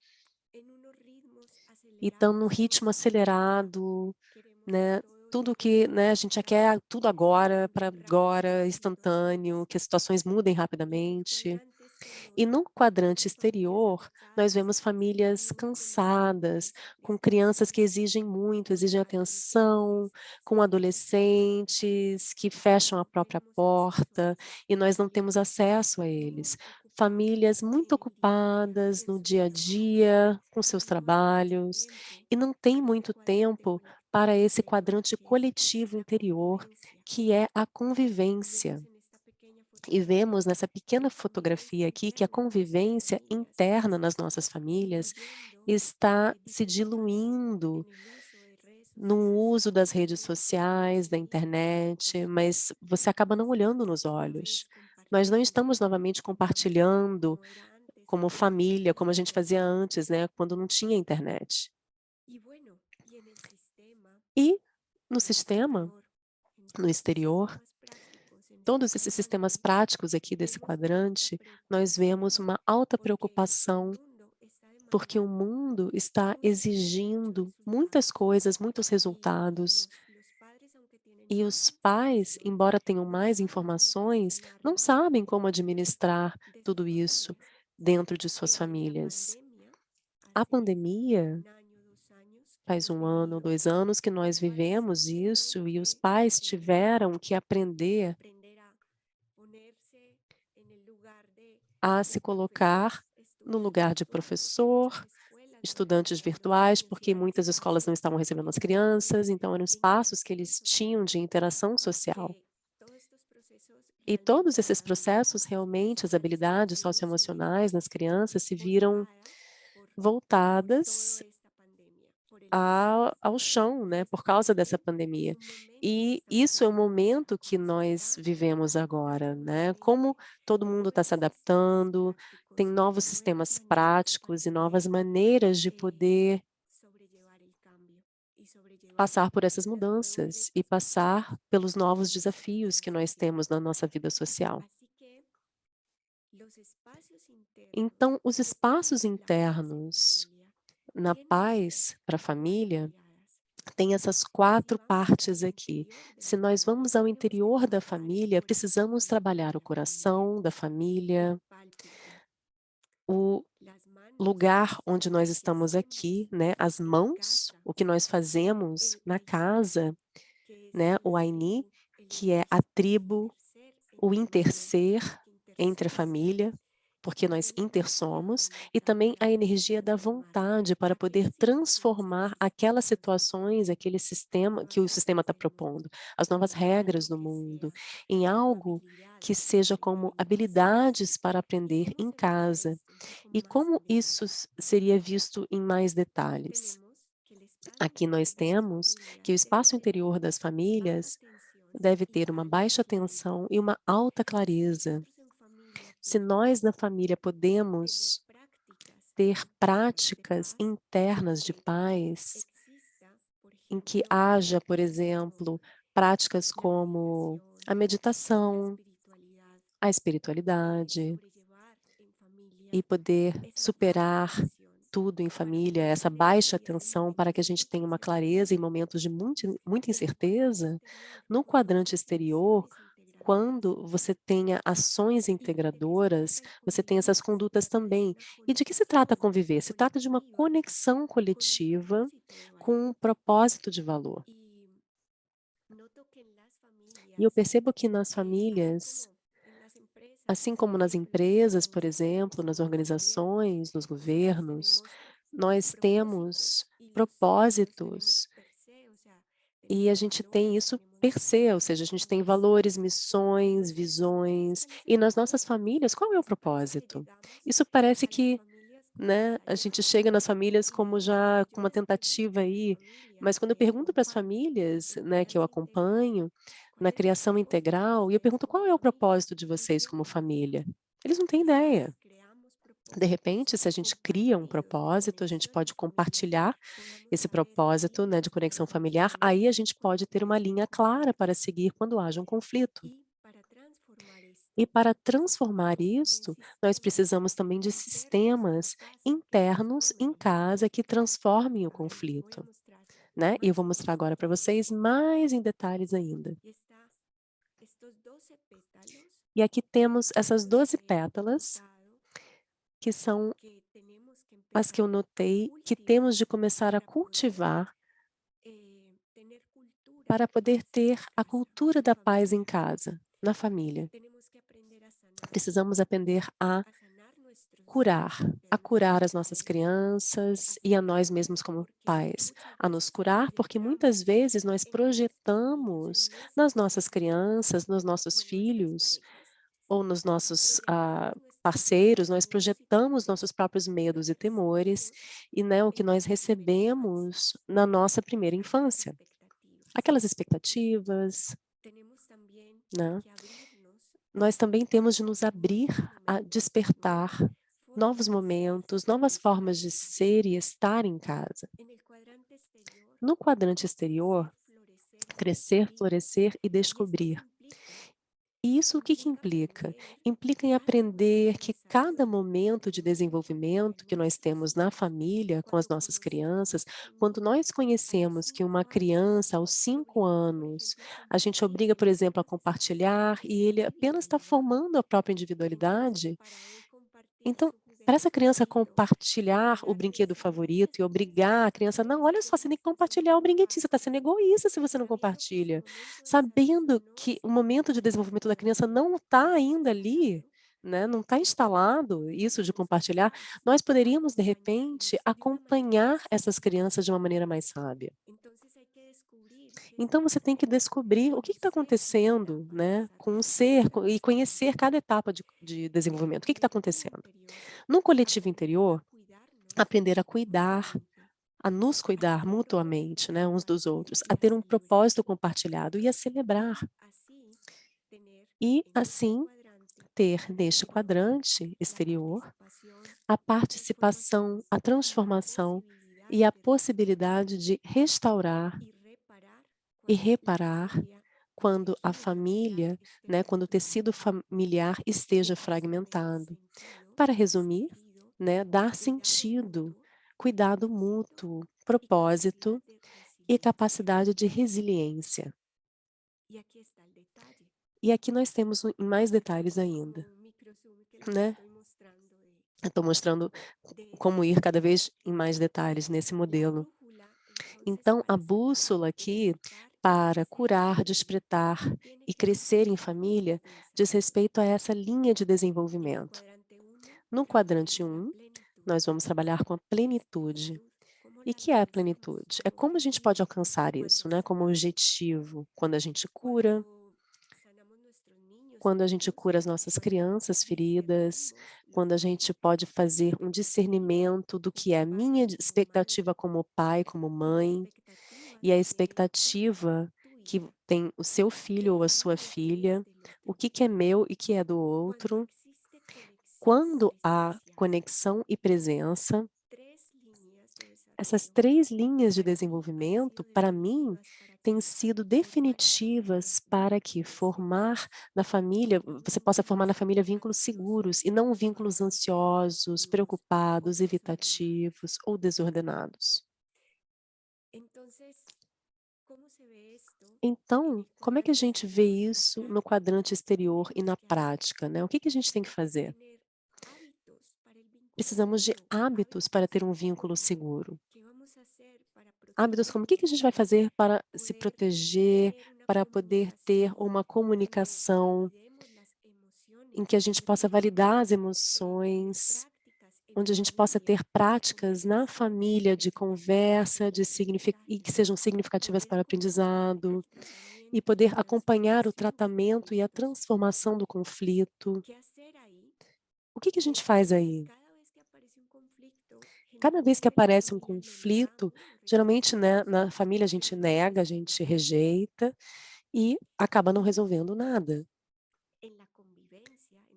S2: e estão num ritmo acelerado, né, tudo que, né, a gente já quer tudo agora, para agora, instantâneo, que as situações mudem rapidamente. E no quadrante exterior, nós vemos famílias cansadas, com crianças que exigem muito, exigem atenção, com adolescentes que fecham a própria porta e nós não temos acesso a eles. Famílias muito ocupadas no dia a dia, com seus trabalhos, e não tem muito tempo para esse quadrante coletivo interior, que é a convivência. E vemos nessa pequena fotografia aqui que a convivência interna nas nossas famílias está se diluindo no uso das redes sociais, da internet, mas você acaba não olhando nos olhos. Nós não estamos novamente compartilhando como família, como a gente fazia antes, né, quando não tinha internet. E no sistema, no exterior, todos esses sistemas práticos aqui desse quadrante, nós vemos uma alta preocupação, porque o mundo está exigindo muitas coisas, muitos resultados, e os pais, embora tenham mais informações, não sabem como administrar tudo isso dentro de suas famílias. A pandemia, faz 1 ano, 2 anos que nós vivemos isso, e os pais tiveram que aprender a se colocar no lugar de professor, estudantes virtuais, porque muitas escolas não estavam recebendo as crianças, então eram espaços que eles tinham de interação social. E todos esses processos, realmente, as habilidades socioemocionais nas crianças se viram voltadas ao chão, né, por causa dessa pandemia. E isso é o momento que nós vivemos agora, né, como todo mundo está se adaptando, tem novos sistemas práticos e novas maneiras de poder passar por essas mudanças e passar pelos novos desafios que nós temos na nossa vida social. Então, os espaços internos na paz para a família tem essas 4 partes aqui. Se nós vamos ao interior da família, precisamos trabalhar o coração da família, o lugar onde nós estamos aqui, né, as mãos, o que nós fazemos na casa, né, o Aini, que é a tribo, o interser entre a família, porque nós intersomos, e também a energia da vontade para poder transformar aquelas situações, aquele sistema que o sistema está propondo, as novas regras do mundo, em algo que seja como habilidades para aprender em casa. E como isso seria visto em mais detalhes? Aqui nós temos que o espaço interior das famílias deve ter uma baixa tensão e uma alta clareza. Se nós na família podemos ter práticas internas de paz, em que haja, por exemplo, práticas como a meditação, a espiritualidade, e poder superar tudo em família, essa baixa tensão para que a gente tenha uma clareza em momentos de muita incerteza, no quadrante exterior, quando você tenha ações integradoras, você tem essas condutas também. E de que se trata conviver? Se trata de uma conexão coletiva com um propósito de valor. E eu percebo que nas famílias, assim como nas empresas, por exemplo, nas organizações, nos governos, nós temos propósitos e a gente tem isso per se, ou seja, a gente tem valores, missões, visões, e nas nossas famílias, qual é o propósito? Isso parece que né? A gente chega nas famílias como já com uma tentativa aí, mas quando eu pergunto para as famílias, né, que eu acompanho, na criação integral, e eu pergunto qual é o propósito de vocês como família? Eles não têm ideia. De repente, se a gente cria um propósito, a gente pode compartilhar esse propósito, né, de conexão familiar, aí a gente pode ter uma linha clara para seguir quando haja um conflito. E para transformar isto, nós precisamos também de sistemas internos em casa que transformem o conflito, né? E eu vou mostrar agora para vocês mais em detalhes ainda. E aqui temos essas 12 pétalas, que são as que eu notei que temos de começar a cultivar para poder ter a cultura da paz em casa, na família. Precisamos aprender a curar as nossas crianças e a nós mesmos como pais, a nos curar, porque muitas vezes nós projetamos nas nossas crianças, nos nossos filhos, ou nos nossos parceiros, nós projetamos nossos próprios medos e temores, e né, o que nós recebemos na nossa primeira infância. Aquelas expectativas, né? Nós também temos de nos abrir a despertar novos momentos, novas formas de ser e estar em casa. No quadrante exterior, crescer, florescer e descobrir. E isso o que implica? Implica em aprender que cada momento de desenvolvimento que nós temos na família, com as nossas crianças, quando nós conhecemos que uma criança aos 5 anos, a gente obriga, por exemplo, a compartilhar e ele apenas está formando a própria individualidade, então, para essa criança compartilhar o brinquedo favorito e obrigar a criança, não, olha só, você tem que compartilhar o brinquedinho, você está sendo egoísta se você não compartilha. Sabendo que o momento de desenvolvimento da criança não está ainda ali, né, não está instalado isso de compartilhar, nós poderíamos, de repente, acompanhar essas crianças de uma maneira mais sábia. Então, você tem que descobrir o que está acontecendo, né, com o ser e conhecer cada etapa de desenvolvimento. O que está acontecendo? No coletivo interior, aprender a cuidar, a nos cuidar mutuamente, né, uns dos outros, a ter um propósito compartilhado e a celebrar. E, assim, ter neste quadrante exterior a participação, a transformação e a possibilidade de restaurar e reparar quando a família, né, quando o tecido familiar esteja fragmentado. Para resumir, né, dar sentido, cuidado mútuo, propósito e capacidade de resiliência. E aqui nós temos em mais detalhes ainda, né? Eu estou mostrando como ir cada vez em mais detalhes nesse modelo. Então, a bússola aqui para curar, despertar e crescer em família diz respeito a essa linha de desenvolvimento. No quadrante 1, nós vamos trabalhar com a plenitude. E o que é a plenitude? É como a gente pode alcançar isso, né? Como objetivo, quando a gente cura as nossas crianças feridas, quando a gente pode fazer um discernimento do que é a minha expectativa como pai, como mãe, e a expectativa que tem o seu filho ou a sua filha, o que é meu e que é do outro. Quando há conexão e presença, essas 3 linhas de desenvolvimento, para mim, têm sido definitivas para que formar na família, você possa formar na família vínculos seguros e não vínculos ansiosos, preocupados, evitativos ou desordenados. Então, como é que a gente vê isso no quadrante exterior e na prática, né? O que a gente tem que fazer? Precisamos de hábitos para ter um vínculo seguro. Hábitos como o que a gente vai fazer para se proteger, para poder ter uma comunicação em que a gente possa validar as emoções, onde a gente possa ter práticas na família de conversa, e que sejam significativas para o aprendizado, e poder acompanhar o tratamento e a transformação do conflito. O que a gente faz aí? Cada vez que aparece um conflito, geralmente, né, na família a gente nega, a gente rejeita e acaba não resolvendo nada.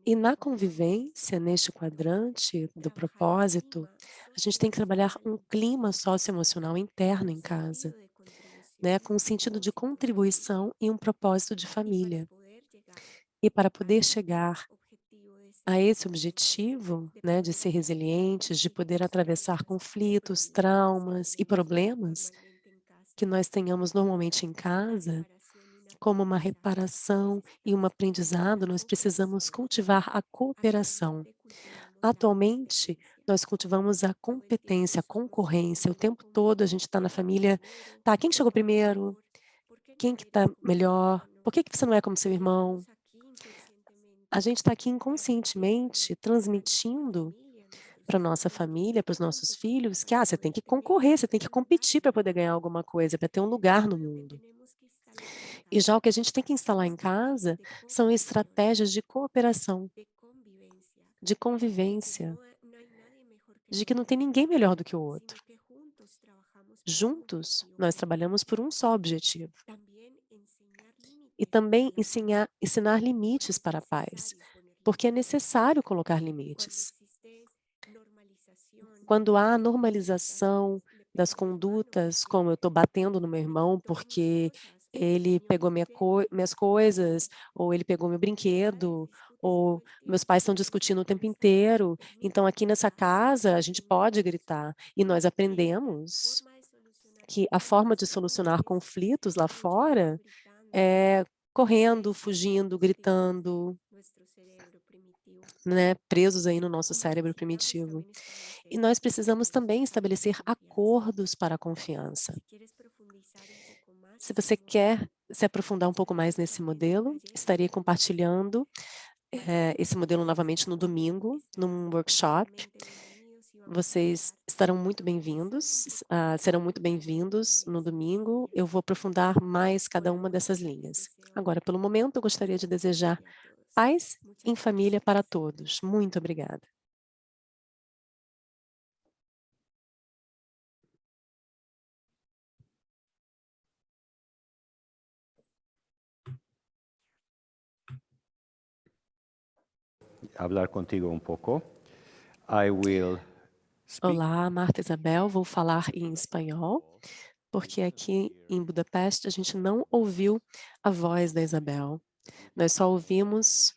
S2: E na convivência, neste quadrante do propósito, a gente tem que trabalhar um clima socioemocional interno em casa, né, com um sentido de contribuição e um propósito de família. E para poder chegar a esse objetivo, né, de ser resilientes, de poder atravessar conflitos, traumas e problemas que nós tenhamos normalmente em casa, como uma reparação e um aprendizado, nós precisamos cultivar a cooperação. Atualmente, nós cultivamos a competência, a concorrência. O tempo todo a gente está na família, tá, quem que chegou primeiro? Quem que está melhor? Por que que você não é como seu irmão? A gente está aqui inconscientemente transmitindo para nossa família, para os nossos filhos, que você tem que concorrer, você tem que competir para poder ganhar alguma coisa, para ter um lugar no mundo. E já o que a gente tem que instalar em casa são estratégias de cooperação, de convivência, de que não tem ninguém melhor do que o outro. Juntos, nós trabalhamos por um só objetivo. E também ensinar limites para a paz, porque é necessário colocar limites. Quando há normalização das condutas, como eu estou batendo no meu irmão porque ele pegou minhas coisas, ou ele pegou meu brinquedo, ou meus pais estão discutindo o tempo inteiro. Então, aqui nessa casa, a gente pode gritar. E nós aprendemos que a forma de solucionar conflitos lá fora é correndo, fugindo, gritando, né, presos aí no nosso cérebro primitivo. E nós precisamos também estabelecer acordos para a confiança. Se você quer se aprofundar um pouco mais nesse modelo, estarei compartilhando esse modelo novamente no domingo, num workshop. Vocês estarão muito bem-vindos, serão muito bem-vindos no domingo. Eu vou aprofundar mais cada uma dessas linhas. Agora, pelo momento, eu gostaria de desejar paz em família para todos. Muito obrigada.
S4: Hablar contigo um pouco. I will speak.
S2: Olá, Marta Isabel, vou falar em espanhol, porque aqui em Budapeste a gente não ouviu a voz da Isabel. Nós só ouvimos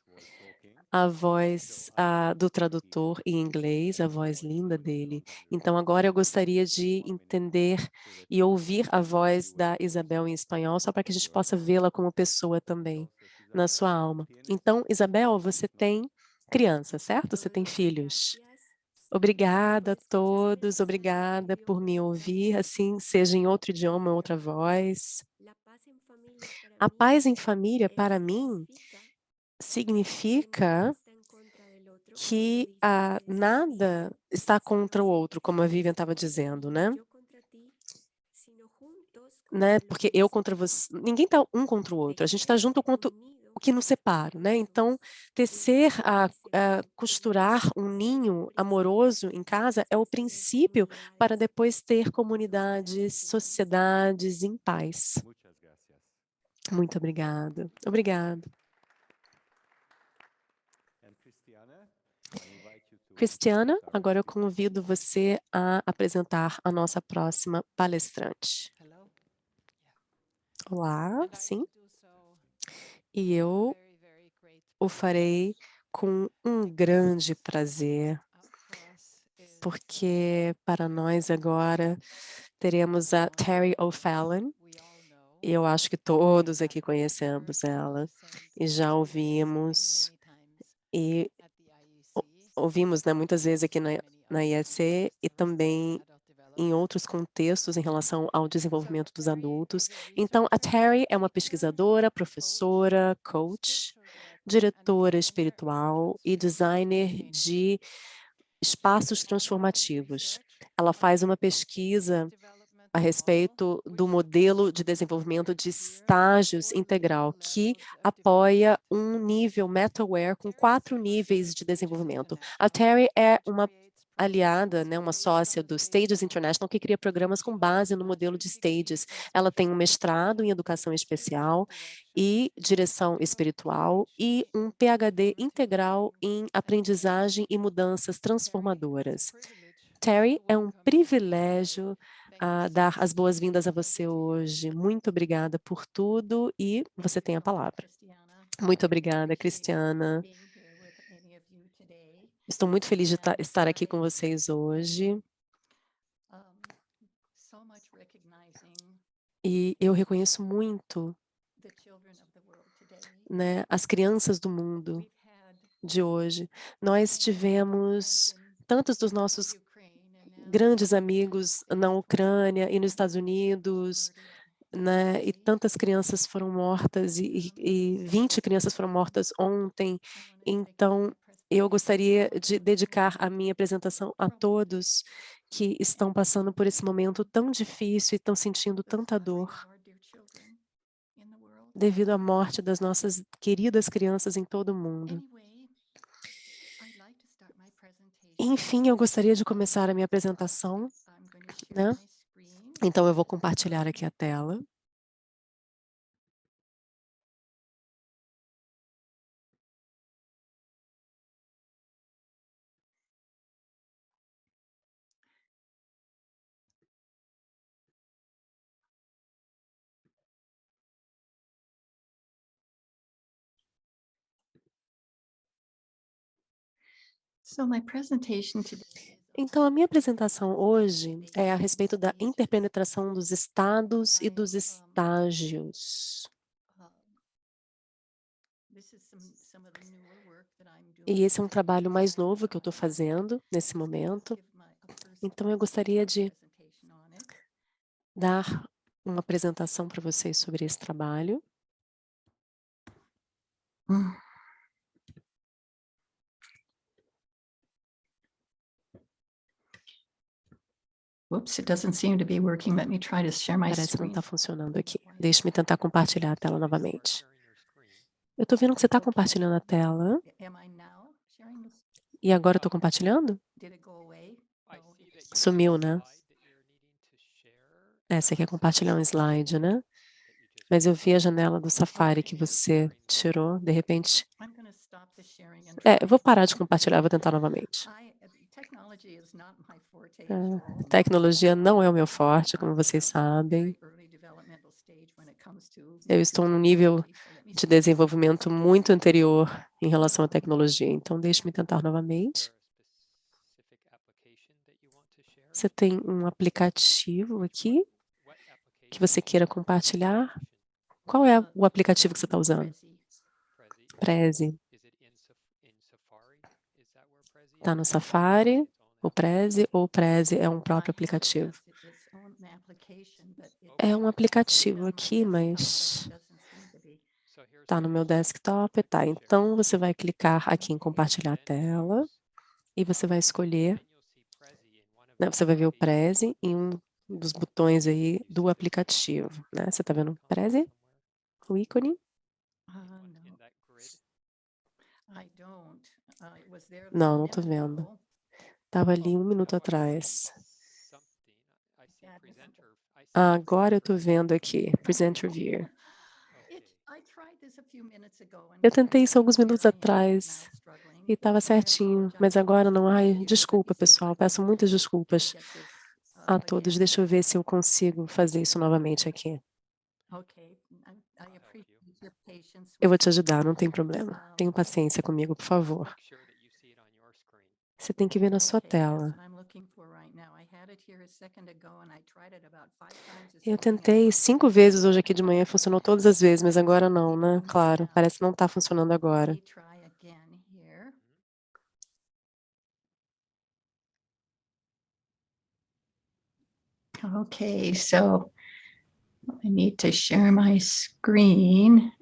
S2: a voz do tradutor em inglês, a voz linda dele. Então, agora eu gostaria de entender e ouvir a voz da Isabel em espanhol, só para que a gente possa vê-la como pessoa também, na sua alma. Então, Isabel, você tem criança, certo? Você tem filhos. Obrigada a todos, obrigada por me ouvir, assim, seja em outro idioma, outra voz. A paz em família, para mim, significa que nada está contra o outro, como a Vivian estava dizendo, né? Porque eu contra você, ninguém está um contra o outro, a gente está junto contra o que nos separa, né? Então, costurar um ninho amoroso em casa é o princípio para depois ter comunidades, sociedades em paz. Muito obrigada. Obrigada. Cristiana, agora eu convido você a apresentar a nossa próxima palestrante. Olá, sim. E eu o farei com um grande prazer, porque para nós agora teremos a Terry O'Fallon. Eu acho que todos aqui conhecemos ela e já ouvimos e ouvimos, né, muitas vezes aqui na IEC e também em outros contextos em relação ao desenvolvimento dos adultos. Então, a Terry é uma pesquisadora, professora, coach, diretora espiritual e designer de espaços transformativos. Ela faz uma pesquisa a respeito do modelo de desenvolvimento de estágios integral, que apoia um nível MetaWare com 4 níveis de desenvolvimento. A Terry é uma aliada, né, uma sócia do Stages International, que cria programas com base no modelo de Stages. Ela tem um mestrado em educação especial e direção espiritual e um PhD integral em aprendizagem e mudanças transformadoras. Terry, é um privilégio dar as boas-vindas a você hoje. Muito obrigada por tudo e você tem a palavra. Muito obrigada, Cristiana. Estou muito feliz de estar aqui com vocês hoje. E eu reconheço muito, né, as crianças do mundo de hoje. Nós tivemos tantos dos nossos grandes amigos na Ucrânia e nos Estados Unidos, né, e tantas crianças foram mortas, e 20 crianças foram mortas ontem. Então, eu gostaria de dedicar a minha apresentação a todos que estão passando por esse momento tão difícil e estão sentindo tanta dor devido à morte das nossas queridas crianças em todo o mundo. Enfim, eu gostaria de começar a minha apresentação, né? Então, eu vou compartilhar aqui a tela. Então, a minha apresentação hoje é a respeito da interpenetração dos estados e dos estágios. E esse é um trabalho mais novo que eu estou fazendo nesse momento. Então, eu gostaria de dar uma apresentação para vocês sobre esse trabalho.
S8: Oops, it doesn't seem to be working. Let me try to share my
S2: Parece que não
S8: screen.
S2: está funcionando aqui. Deixe-me tentar compartilhar a tela novamente. Eu estou vendo que você está compartilhando a tela.
S8: Am I now sharing this?
S2: E agora eu estou compartilhando?
S8: Did it go away?
S2: Sumiu, né? Você quer compartilhar um slide, né? Mas eu vi a janela do Safari que você tirou, de repente.
S8: I'm going to stop the sharing and
S2: Eu vou parar de compartilhar, vou tentar novamente.
S8: technology is not my forte at all.
S2: Tecnologia não é o meu forte, como vocês sabem.
S8: Early developmental stage when it comes to
S2: Eu estou num nível de desenvolvimento muito anterior em relação à tecnologia. Então, deixe-me tentar novamente. Você tem um aplicativo aqui que você queira compartilhar? Qual é o aplicativo que você está usando? Prezi. Está no Safari, o Prezi, ou o Prezi é um próprio aplicativo? É um aplicativo aqui, mas está no meu desktop, tá. Então, você vai clicar aqui em compartilhar a tela e você vai escolher, né, você vai ver o Prezi em um dos botões aí do aplicativo, né? Você está vendo o Prezi? O ícone? Não, não estou vendo. Estava ali 1 minuto atrás. Agora eu estou vendo aqui, Present Review. Eu tentei isso alguns minutos atrás e estava certinho, mas agora não. Ai, desculpa, pessoal, peço muitas desculpas a todos. Deixa eu ver se eu consigo fazer isso novamente aqui. Eu vou te ajudar, não tem problema. Tenha paciência comigo, por favor. Você tem que ver na sua tela. Eu tentei 5 vezes hoje aqui de manhã, funcionou todas as vezes, mas agora não, né? Claro, parece que não está funcionando agora.
S8: Okay, so I need to share my screen.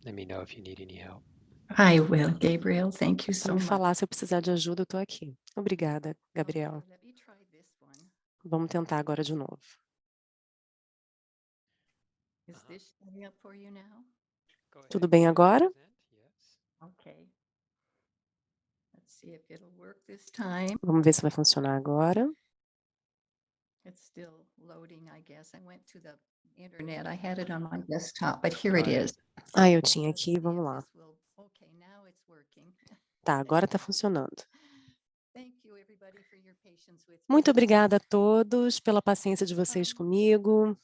S1: Let me know if you need any help.
S8: I will, Gabriel. Thank you
S2: Só
S8: so
S2: me
S8: much.
S2: falar se eu precisar de ajuda, eu estou aqui. Obrigada, Gabriel.
S8: Okay, let me try this one.
S2: Vamos tentar agora de novo.
S8: Is this coming up for you now?
S1: Go ahead,
S2: Tudo bem agora?
S1: present. Yes.
S8: Okay. Let's see if it'll work this time.
S2: Vamos ver se vai funcionar agora.
S8: It's still loading, I guess. I went to the internet. I had it on my desktop, but here it is.
S2: Ah, eu tinha
S8: Let's
S2: aqui,
S8: see
S2: vamos
S8: if
S2: lá.
S8: this will- Okay, now it's working.
S2: Tá, agora está funcionando.
S8: Thank you, everybody, for your patience with me.
S2: Muito obrigada a todos pela paciência de vocês comigo.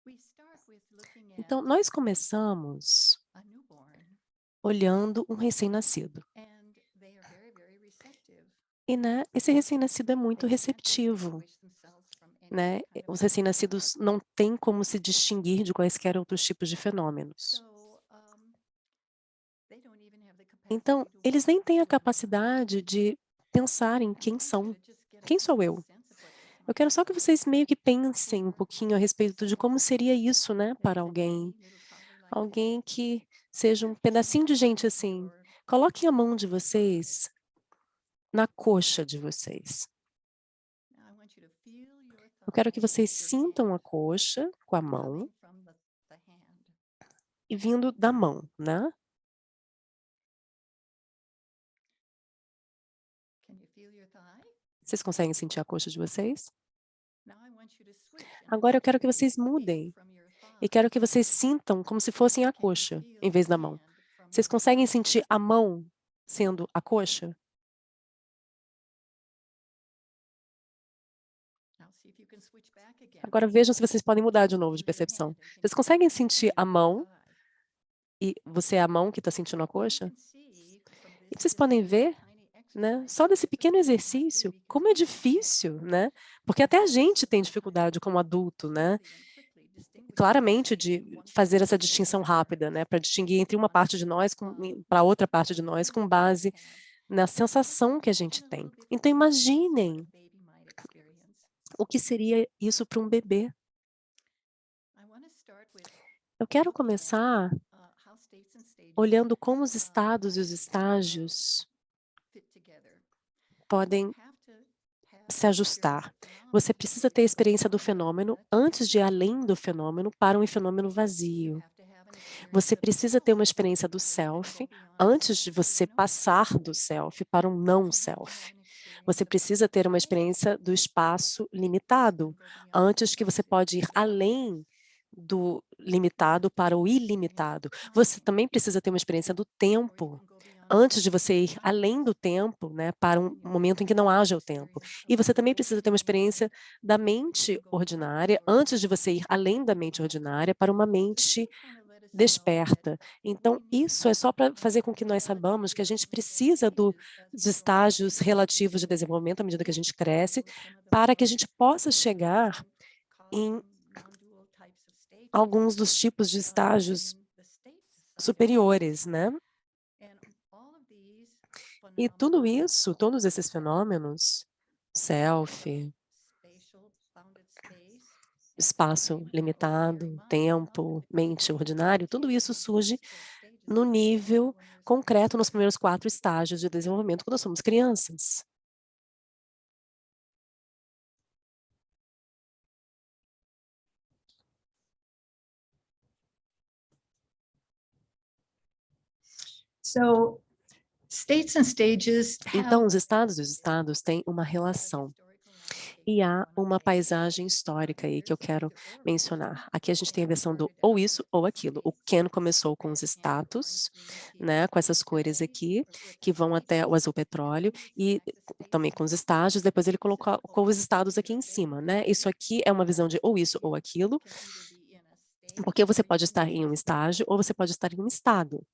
S8: We start with looking
S2: Então,
S8: at
S2: nós começamos
S8: a newborn,
S2: olhando um recém-nascido.
S8: and they are very, very receptive.
S2: E, né, esse recém-nascido é muito
S8: They can't
S2: receptivo,
S8: distinguish themselves from any
S2: né?
S8: kind of
S2: Os recém-nascidos não têm como se distinguir de quaisquer outros tipos de fenômenos.
S8: So, they don't even have the
S2: Então,
S8: capacity to
S2: eles nem têm a
S8: wonder who they are.
S2: capacidade de pensar em
S8: I
S2: quem
S8: want you
S2: são.
S8: to just get a
S2: Quem sou
S8: little
S2: eu?
S8: sense of what this
S2: Eu
S8: might
S2: quero só que
S8: be.
S2: vocês meio que pensem um pouquinho a respeito de como seria isso, né, para alguém. Alguém que seja um pedacinho de gente assim. Coloquem a mão de vocês na coxa de vocês. Eu quero que vocês sintam a coxa com a mão e vindo da mão, né? Vocês conseguem sentir a coxa de vocês? Agora eu quero que vocês mudem e quero que vocês sintam como se fossem a coxa em vez da mão. Vocês conseguem sentir a mão sendo a coxa? Agora vejam se vocês podem mudar de novo de percepção. Vocês conseguem sentir a mão e você é a mão que está sentindo a coxa? E vocês podem ver, né, só desse pequeno exercício, como é difícil, né? Porque até a gente tem dificuldade como adulto, né? Claramente de fazer essa distinção rápida, né? Para distinguir entre uma parte de nós para outra parte de nós com base na sensação que a gente tem. Então imaginem o que seria isso para um bebê. Eu quero começar olhando como os estados e os estágios podem se ajustar. Você precisa ter a experiência do fenômeno antes de ir além do fenômeno para um fenômeno vazio. Você precisa ter uma experiência do self antes de você passar do self para um não self. Você precisa ter uma experiência do espaço limitado antes que você pode ir além do limitado para o ilimitado. Você também precisa ter uma experiência do tempo antes de você ir além do tempo, né, para um momento em que não haja o tempo. E você também precisa ter uma experiência da mente ordinária antes de você ir além da mente ordinária para uma mente desperta. Então, isso é só para fazer com que nós saibamos que a gente precisa dos estágios relativos de desenvolvimento à medida que a gente cresce, para que a gente possa chegar em alguns dos tipos de estágios superiores, né? E tudo isso, todos esses fenômenos, self, espaço limitado, tempo, mente ordinário, tudo isso surge no nível concreto nos primeiros 4 estágios de desenvolvimento quando nós somos crianças.
S8: So, states and stages
S2: Então,
S8: have
S2: os estados e os estados têm uma relação. E há uma paisagem histórica aí que eu quero mencionar. Aqui a gente tem a versão do ou isso ou aquilo. O Ken começou com os status, né, com essas cores aqui, que vão até o azul petróleo, e também com os estágios, depois ele colocou os estados aqui em cima, né? Isso aqui é uma visão de ou isso ou aquilo, porque você pode estar em um estágio ou você pode estar em um estado.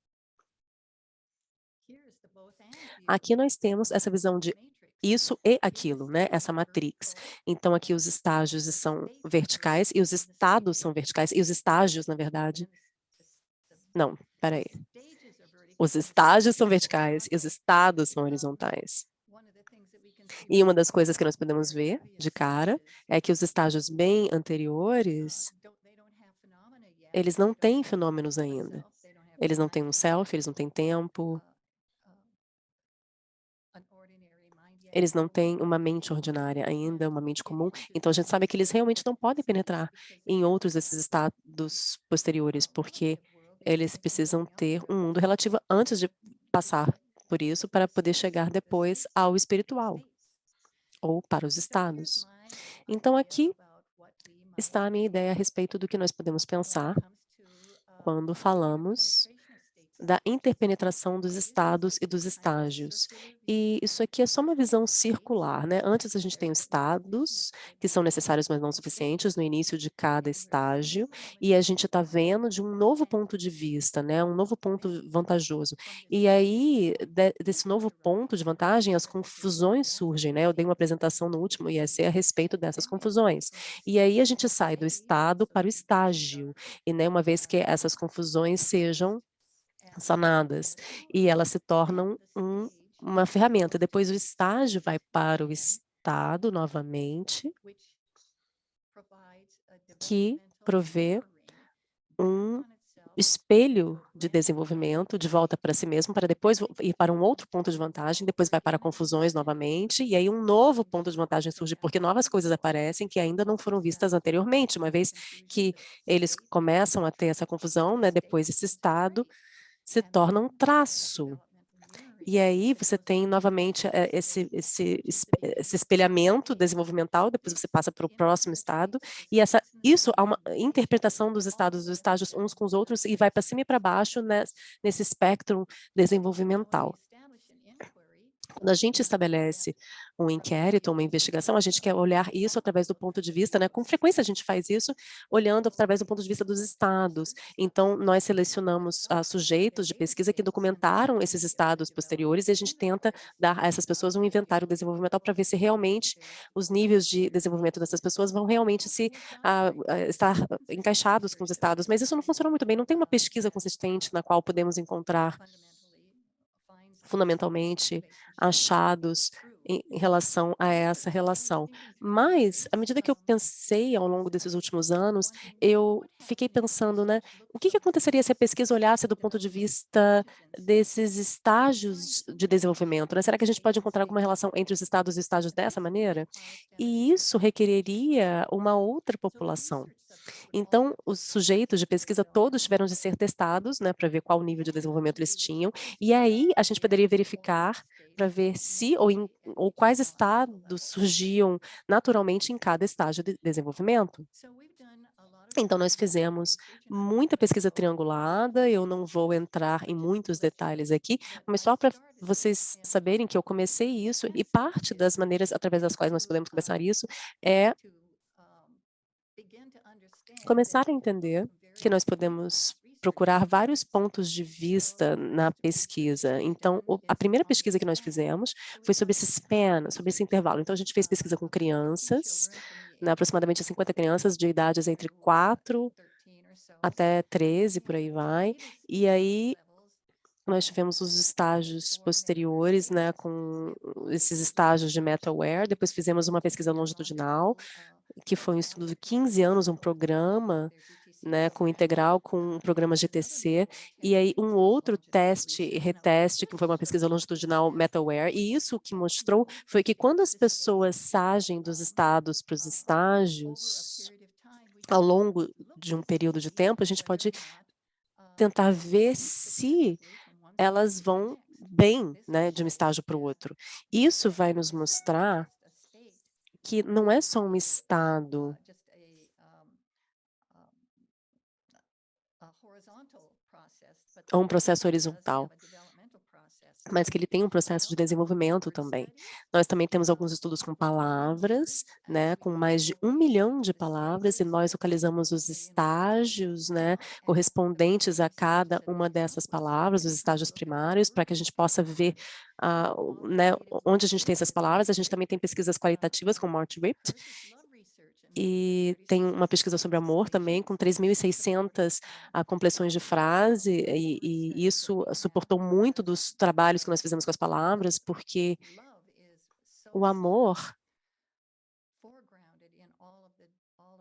S2: Aqui nós temos essa visão de isso e aquilo, né? Essa matrix. Então, aqui os estágios são verticais e os estados são verticais. E os estágios, na verdade... Não, peraí. Os estágios são verticais e os estados são horizontais. E uma das coisas que nós podemos ver de cara é que os estágios bem anteriores eles não têm fenômenos ainda. Eles não têm um self, eles não têm tempo, eles não têm uma mente ordinária ainda, uma mente comum. Então a gente sabe que eles realmente não podem penetrar em outros desses estados posteriores, porque eles precisam ter um mundo relativo antes de passar por isso para poder chegar depois ao espiritual ou para os estados. Então aqui está a minha ideia a respeito do que nós podemos pensar quando falamos da interpenetração dos estados e dos estágios. E isso aqui é só uma visão circular, né? Antes a gente tem os estados, que são necessários, mas não suficientes, no início de cada estágio, e a gente está vendo de um novo ponto de vista, né? Um novo ponto vantajoso. E aí, desse novo ponto de vantagem, as confusões surgem, né? Eu dei uma apresentação no último IEC a respeito dessas confusões. E aí a gente sai do estado para o estágio, e né, uma vez que essas confusões sejam sanadas, e elas se tornam uma ferramenta. Depois o estágio vai para o estado novamente, que provê um espelho de desenvolvimento de volta para si mesmo, para depois ir para um outro ponto de vantagem, depois vai para confusões novamente, e aí um novo ponto de vantagem surge, porque novas coisas aparecem que ainda não foram vistas anteriormente, uma vez que eles começam a ter essa confusão, né, depois esse estado se torna um traço. E aí você tem novamente esse espelhamento desenvolvimental, depois você passa para o próximo estado, e isso há uma interpretação dos estados, dos estágios uns com os outros, e vai para cima e para baixo nesse espectro desenvolvimental. Quando a gente estabelece um inquérito, uma investigação, a gente quer olhar isso através do ponto de vista, né? Com frequência a gente faz isso olhando através do ponto de vista dos estados. Então, nós selecionamos sujeitos de pesquisa que documentaram esses estados posteriores e a gente tenta dar a essas pessoas um inventário desenvolvimental para ver se realmente os níveis de desenvolvimento dessas pessoas vão realmente estar encaixados com os estados. Mas isso não funciona muito bem, não tem uma pesquisa consistente na qual podemos encontrar fundamentalmente achados em relação a essa relação. Mas, à medida que eu pensei ao longo desses últimos anos, eu fiquei pensando, né, o que aconteceria se a pesquisa olhasse do ponto de vista desses estágios de desenvolvimento, né? Será que a gente pode encontrar alguma relação entre os estados e estágios dessa maneira? E isso requereria uma outra população. Então, os sujeitos de pesquisa todos tiveram de ser testados, né, para ver qual nível de desenvolvimento eles tinham, e aí a gente poderia verificar para ver se ou quais estados surgiam naturalmente em cada estágio de desenvolvimento. Então, nós fizemos muita pesquisa triangulada, eu não vou entrar em muitos detalhes aqui, mas só para vocês saberem que eu comecei isso, e parte das maneiras através das quais nós podemos começar isso é começar a entender que nós podemos procurar vários pontos de vista na pesquisa. Então, a primeira pesquisa que nós fizemos foi sobre esse span, sobre esse intervalo. Então, a gente fez pesquisa com crianças, né, aproximadamente 50 crianças de idades entre 4 até 13, por aí vai. E aí, nós tivemos os estágios posteriores, né, com esses estágios de meta-aware. Depois fizemos uma pesquisa longitudinal, que foi um estudo de 15 anos, um programa, né, com integral, com um programa GTC, e aí um outro teste e reteste, que foi uma pesquisa longitudinal meta-aware, e isso que mostrou foi que quando as pessoas sagem dos estados para os estágios, ao longo de um período de tempo, a gente pode tentar ver se elas vão bem, né, de um estágio para o outro. Isso vai nos mostrar que não é só um estado ou um processo horizontal, mas que ele tem um processo de desenvolvimento também. Nós também temos alguns estudos com palavras, né, com mais de 1 milhão de palavras, e nós localizamos os estágios, né, correspondentes a cada uma dessas palavras, os estágios primários, para que a gente possa ver né, onde a gente tem essas palavras. A gente também tem pesquisas qualitativas com Mort Ript, e tem uma pesquisa sobre amor também, com 3.600 compleções de frase, e isso suportou muito dos trabalhos que nós fizemos com as palavras, porque o amor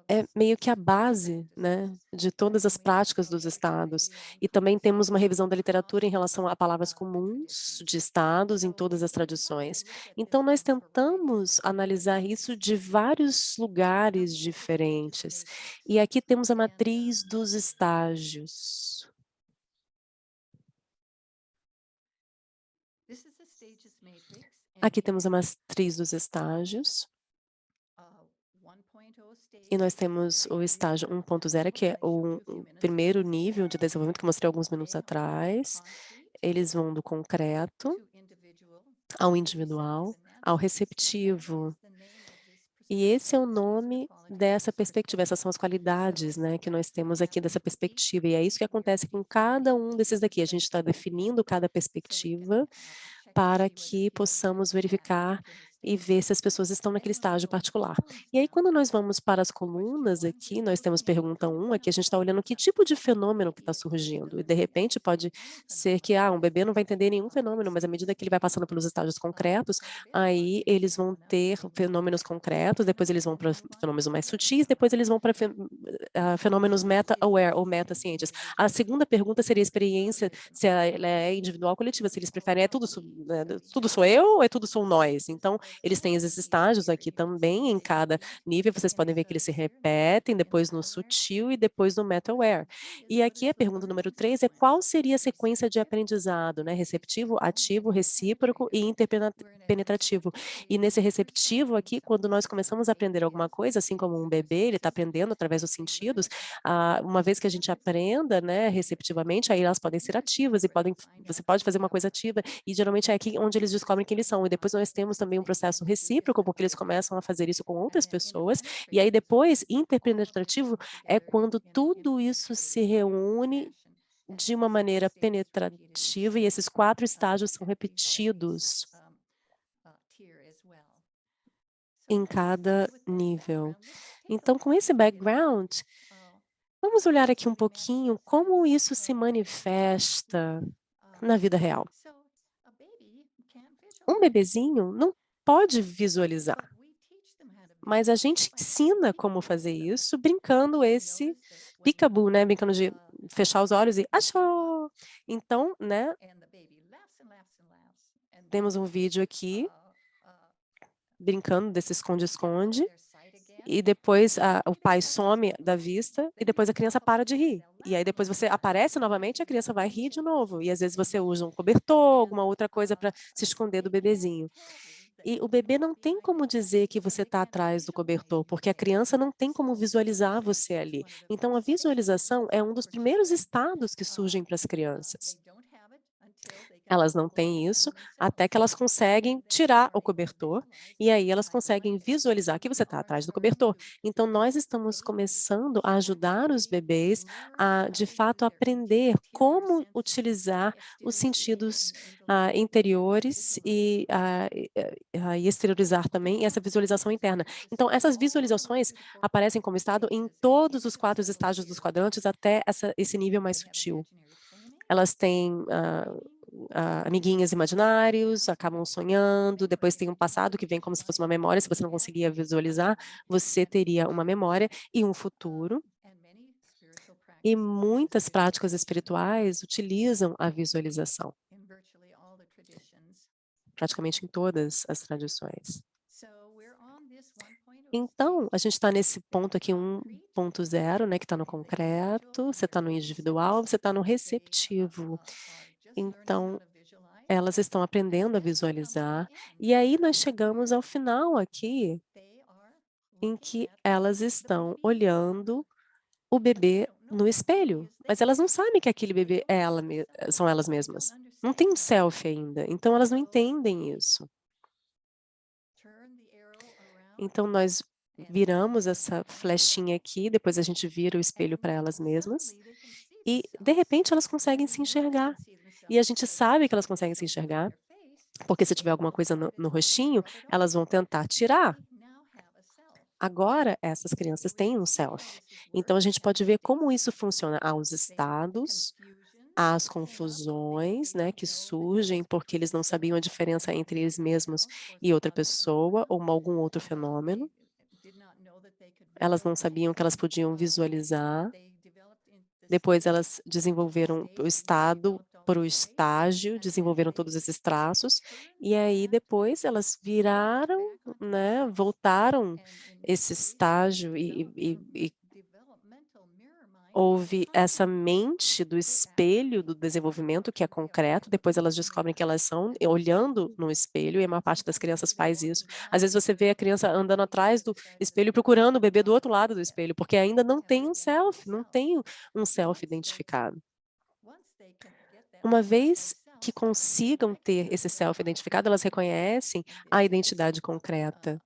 S2: é meio que a base, né, de todas as práticas dos estados. E também temos uma revisão da literatura em relação a palavras comuns de estados em todas as tradições. Então, nós tentamos analisar isso de vários lugares diferentes. E aqui temos a matriz dos estágios. Aqui temos a matriz dos estágios. E nós temos o estágio 1.0, que é o primeiro nível de desenvolvimento que eu mostrei alguns minutos atrás. Eles vão do concreto ao individual, ao receptivo. E esse é o nome dessa perspectiva, essas são as qualidades, né, que nós temos aqui dessa perspectiva. E é isso que acontece com cada um desses daqui. A gente está definindo cada perspectiva para que possamos verificar e ver se as pessoas estão naquele estágio particular. E aí, quando nós vamos para as colunas aqui, nós temos pergunta 1, aqui a gente está olhando que tipo de fenômeno que está surgindo. E, de repente, pode ser que um bebê não vai entender nenhum fenômeno, mas à medida que ele vai passando pelos estágios concretos, aí eles vão ter fenômenos concretos, depois eles vão para fenômenos mais sutis, depois eles vão para fenômenos meta-aware ou meta-cientes. A segunda pergunta seria a experiência, se ela é individual ou coletiva, se eles preferem, tudo sou eu ou é tudo sou nós? Então, eles têm esses estágios aqui também em cada nível, vocês podem ver que eles se repetem, depois no sutil e depois no meta-aware. E aqui a pergunta número 3 é qual seria a sequência de aprendizado, né? Receptivo, ativo, recíproco e interpenetrativo. E nesse receptivo aqui, quando nós começamos a aprender alguma coisa, assim como um bebê, ele está aprendendo através dos sentidos, uma vez que a gente aprenda, né, receptivamente, aí elas podem ser ativas e você pode fazer uma coisa ativa, e geralmente é aqui onde eles descobrem quem eles são. E depois nós temos também um processo recíproco, porque eles começam a fazer isso com outras pessoas, e aí depois, interpenetrativo é quando tudo isso se reúne de uma maneira penetrativa, e esses 4 estágios são repetidos em cada nível. Então, com esse background, vamos olhar aqui um pouquinho como isso se manifesta na vida real. Um bebezinho não pode visualizar, mas a gente ensina como fazer isso brincando esse peekaboo, né? Brincando de fechar os olhos e achou! Então, né? Temos um vídeo aqui brincando desse esconde-esconde, e depois o pai some da vista e depois a criança para de rir. E aí depois você aparece novamente e a criança vai rir de novo. E às vezes você usa um cobertor, alguma outra coisa para se esconder do bebezinho. E o bebê não tem como dizer que você está atrás do cobertor, porque a criança não tem como visualizar você ali. Então, a visualização é um dos primeiros estados que surgem para as crianças. Elas não têm isso até que elas conseguem tirar o cobertor e aí elas conseguem visualizar que você está atrás do cobertor. Então, nós estamos começando a ajudar os bebês a, de fato, aprender como utilizar os sentidos interiores e exteriorizar também essa visualização interna. Então, essas visualizações aparecem como estado em todos os 4 estágios dos quadrantes até esse nível mais sutil. Elas têm amiguinhas imaginários, acabam sonhando, depois tem um passado que vem como se fosse uma memória, se você não conseguia visualizar, você teria uma memória e um futuro. E muitas práticas espirituais utilizam a visualização, praticamente em todas as tradições. Então, a gente está nesse ponto aqui 1.0, né, que está no concreto, você está no individual, você está no receptivo. Então, elas estão aprendendo a visualizar, e aí nós chegamos ao final aqui, em que elas estão olhando o bebê no espelho, mas elas não sabem que aquele bebê são elas mesmas. Não tem um selfie ainda, então elas não entendem isso. Então, nós viramos essa flechinha aqui, depois a gente vira o espelho para elas mesmas, e, de repente, elas conseguem se enxergar. E a gente sabe que elas conseguem se enxergar, porque se tiver alguma coisa no rostinho, elas vão tentar tirar. Agora, essas crianças têm um self. Então, a gente pode ver como isso funciona aos estados, às confusões, né, que surgem porque eles não sabiam a diferença entre eles mesmos e outra pessoa ou algum outro fenômeno. Elas não sabiam que elas podiam visualizar. Depois elas desenvolveram o estado para o estágio, desenvolveram todos esses traços, e aí depois elas viraram, né, voltaram esse estágio e houve essa mente do espelho do desenvolvimento, que é concreto, depois elas descobrem que elas são olhando no espelho, e a maior parte das crianças faz isso. Às vezes você vê a criança andando atrás do espelho, procurando o bebê do outro lado do espelho, porque ainda não tem um self, não tem um self identificado. Uma vez que consigam ter esse self identificado, elas reconhecem a identidade concreta.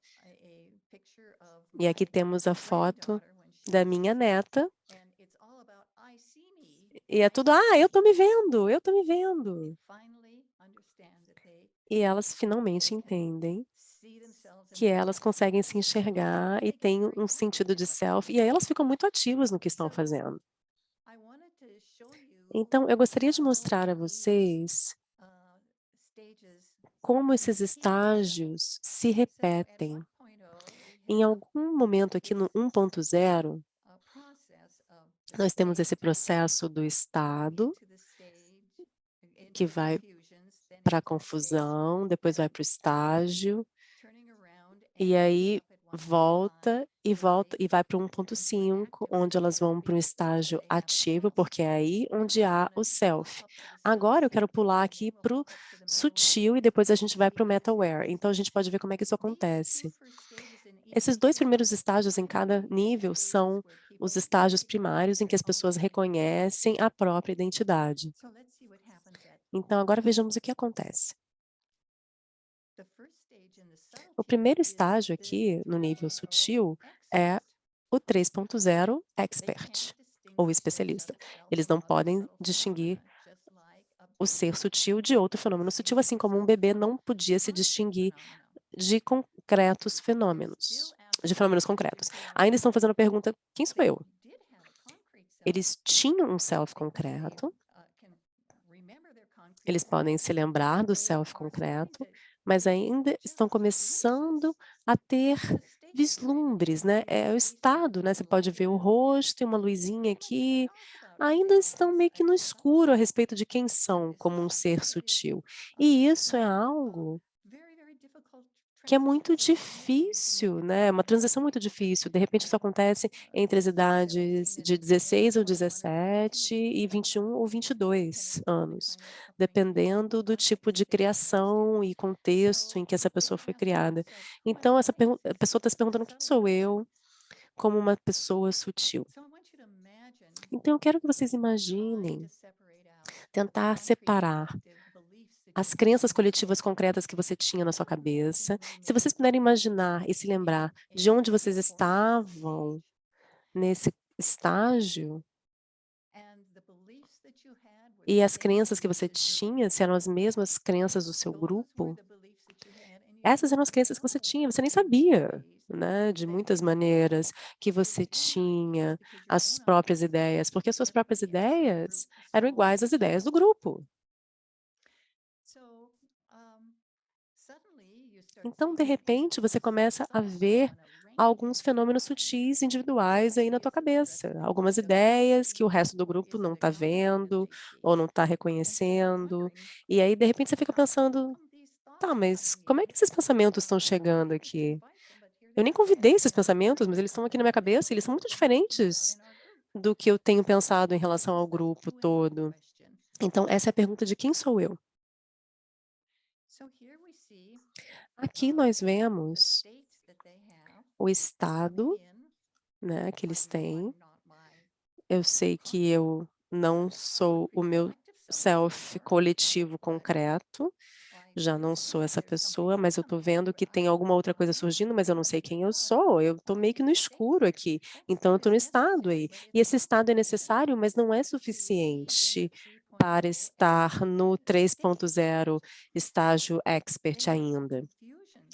S2: E aqui temos a foto da minha neta, e é tudo, eu tô me vendo, eu tô me vendo. E elas finalmente entendem que elas conseguem se enxergar e têm um sentido de self, e aí elas ficam muito ativas no que estão fazendo. Então, eu gostaria de mostrar a vocês como esses estágios se repetem. Em algum momento aqui no 1.0, nós temos esse processo do estado, que vai para a confusão, depois vai para o estágio, e aí volta e vai para o 1.5, onde elas vão para um estágio ativo, porque é aí onde há o self. Agora eu quero pular aqui para o sutil e depois a gente vai para o meta-aware. Então a gente pode ver como é que isso acontece. Esses 2 primeiros estágios em cada nível são os estágios primários em que as pessoas reconhecem a própria identidade. Então agora vejamos o que acontece. O primeiro estágio aqui, no nível sutil, é o 3.0 expert, ou especialista. Eles não podem distinguir o ser sutil de outro fenômeno sutil, assim como um bebê não podia se distinguir de concretos fenômenos, de fenômenos concretos. Ainda estão fazendo a pergunta, quem sou eu? Eles tinham um self concreto, eles podem se lembrar do self concreto, mas ainda estão começando a ter vislumbres, né? É o estado, né? Você pode ver o rosto, tem uma luzinha aqui. Ainda estão meio que no escuro a respeito de quem são como um ser sutil. E isso é algo que é muito difícil, né? Uma transição muito difícil. De repente, isso acontece entre as idades de 16 ou 17 e 21 ou 22 anos, dependendo do tipo de criação e contexto em que essa pessoa foi criada. Então, a pessoa está se perguntando quem sou eu como uma pessoa sutil. Então, eu quero que vocês imaginem tentar separar as crenças coletivas concretas que você tinha na sua cabeça. Se vocês puderem imaginar e se lembrar de onde vocês estavam nesse estágio, e as crenças que você tinha, se eram as mesmas crenças do seu grupo, essas eram as crenças que você tinha, você nem sabia, né, de muitas maneiras que você tinha as próprias ideias, porque as suas próprias ideias eram iguais às ideias do grupo. Então, de repente, você começa a ver alguns fenômenos sutis individuais aí na tua cabeça, algumas ideias que o resto do grupo não está vendo ou não está reconhecendo, e aí de repente você fica pensando, tá, mas como é que esses pensamentos estão chegando aqui? Eu nem convidei esses pensamentos, mas eles estão aqui na minha cabeça, e eles são muito diferentes do que eu tenho pensado em relação ao grupo todo. Então, essa é a pergunta de quem sou eu? Aqui nós vemos o estado, né, que eles têm. Eu sei que eu não sou o meu self coletivo concreto, já não sou essa pessoa, mas eu estou vendo que tem alguma outra coisa surgindo, mas eu não sei quem eu estou meio que no escuro aqui, então eu estou no estado aí. E esse estado é necessário, mas não é suficiente para estar no 3.0 estágio expert ainda.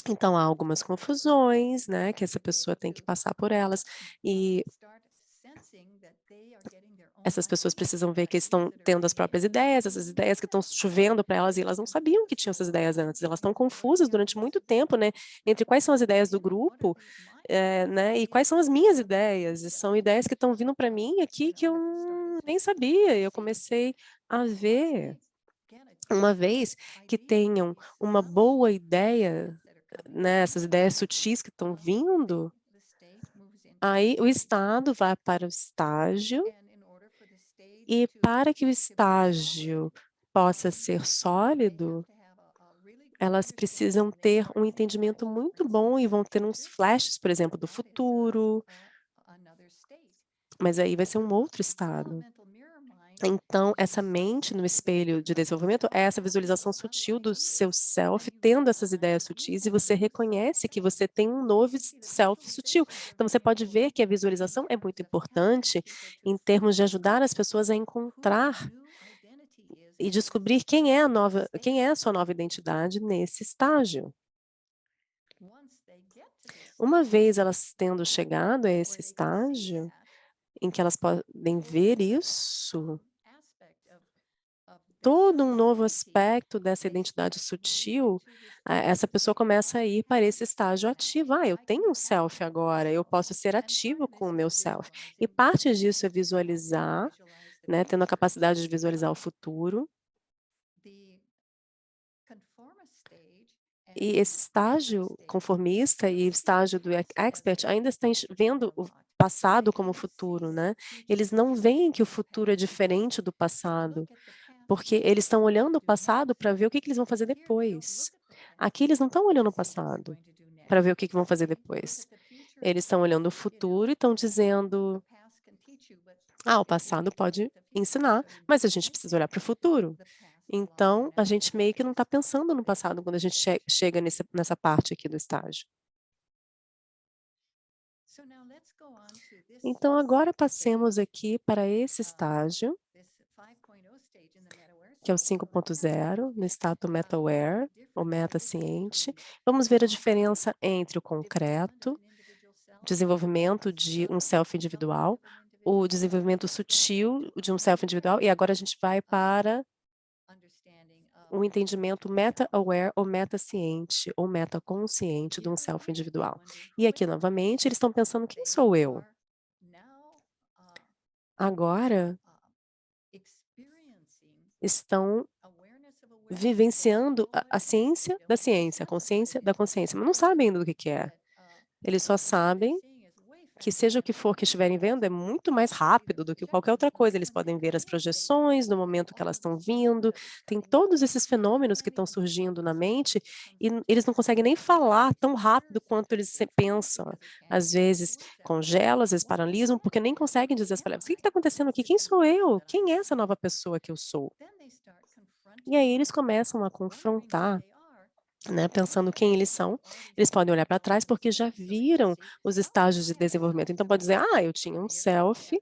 S2: Então há algumas confusões, né, que essa pessoa tem que passar por elas, e Essas pessoas precisam ver que estão tendo as próprias ideias, essas ideias que estão chovendo para elas e elas não sabiam que tinham essas ideias antes. Elas estão confusas durante muito tempo, né, entre quais são as ideias do grupo, né, e quais são as minhas ideias. E são ideias que estão vindo para mim aqui que eu nem sabia. Eu comecei a ver, uma vez que tenham uma boa ideia, né, essas ideias sutis que estão vindo, aí o Estado vai para o estágio, e para que o estágio possa ser sólido, elas precisam ter um entendimento muito bom e vão ter uns flashes, por exemplo, do futuro, mas aí vai ser um outro estado. Então, essa mente no espelho de desenvolvimento é essa visualização sutil do seu self, tendo essas ideias sutis, e você reconhece que você tem um novo self sutil. Então, você pode ver que a visualização é muito importante em termos de ajudar as pessoas a encontrar e descobrir quem é a sua nova identidade nesse estágio. Uma vez elas tendo chegado a esse estágio, em que elas podem ver isso, todo um novo aspecto dessa identidade sutil, essa pessoa começa a ir para esse estágio ativo. Eu tenho um self agora, eu posso ser ativo com o meu self. E parte disso é visualizar, né, tendo a capacidade de visualizar o futuro. E esse estágio conformista e o estágio do expert ainda estão vendo o passado como futuro, né? Eles não veem que o futuro é diferente do passado, porque eles estão olhando o passado para ver o que eles vão fazer depois. Aqui eles não estão olhando o passado para ver o que vão fazer depois. Eles estão olhando o futuro e estão dizendo, o passado pode ensinar, mas a gente precisa olhar para o futuro. Então, a gente meio que não está pensando no passado quando a gente chega nessa parte aqui do estágio. Então, agora passemos aqui para esse estágio, que é o 5.0, no estado meta-aware, ou meta-ciente. Vamos ver a diferença entre o concreto, desenvolvimento de um self individual, o desenvolvimento sutil de um self individual, e agora a gente vai para o entendimento meta-aware ou meta-ciente ou meta-consciente de um self individual. E aqui, novamente, eles estão pensando, quem sou eu? Agora, estão vivenciando a ciência da ciência, a consciência da consciência, mas não sabem ainda do que é. Eles só sabem que seja o que for que estiverem vendo, é muito mais rápido do que qualquer outra coisa. Eles podem ver as projeções no momento que elas estão vindo, tem todos esses fenômenos que estão surgindo na mente, e eles não conseguem nem falar tão rápido quanto eles pensam. Às vezes congelam, às vezes paralisam, porque nem conseguem dizer as palavras. O que está acontecendo aqui? Quem sou eu? Quem é essa nova pessoa que eu sou? E aí eles começam a confrontar, né, pensando quem eles são. Eles podem olhar para trás porque já viram os estágios de desenvolvimento. Então pode dizer, eu tinha um self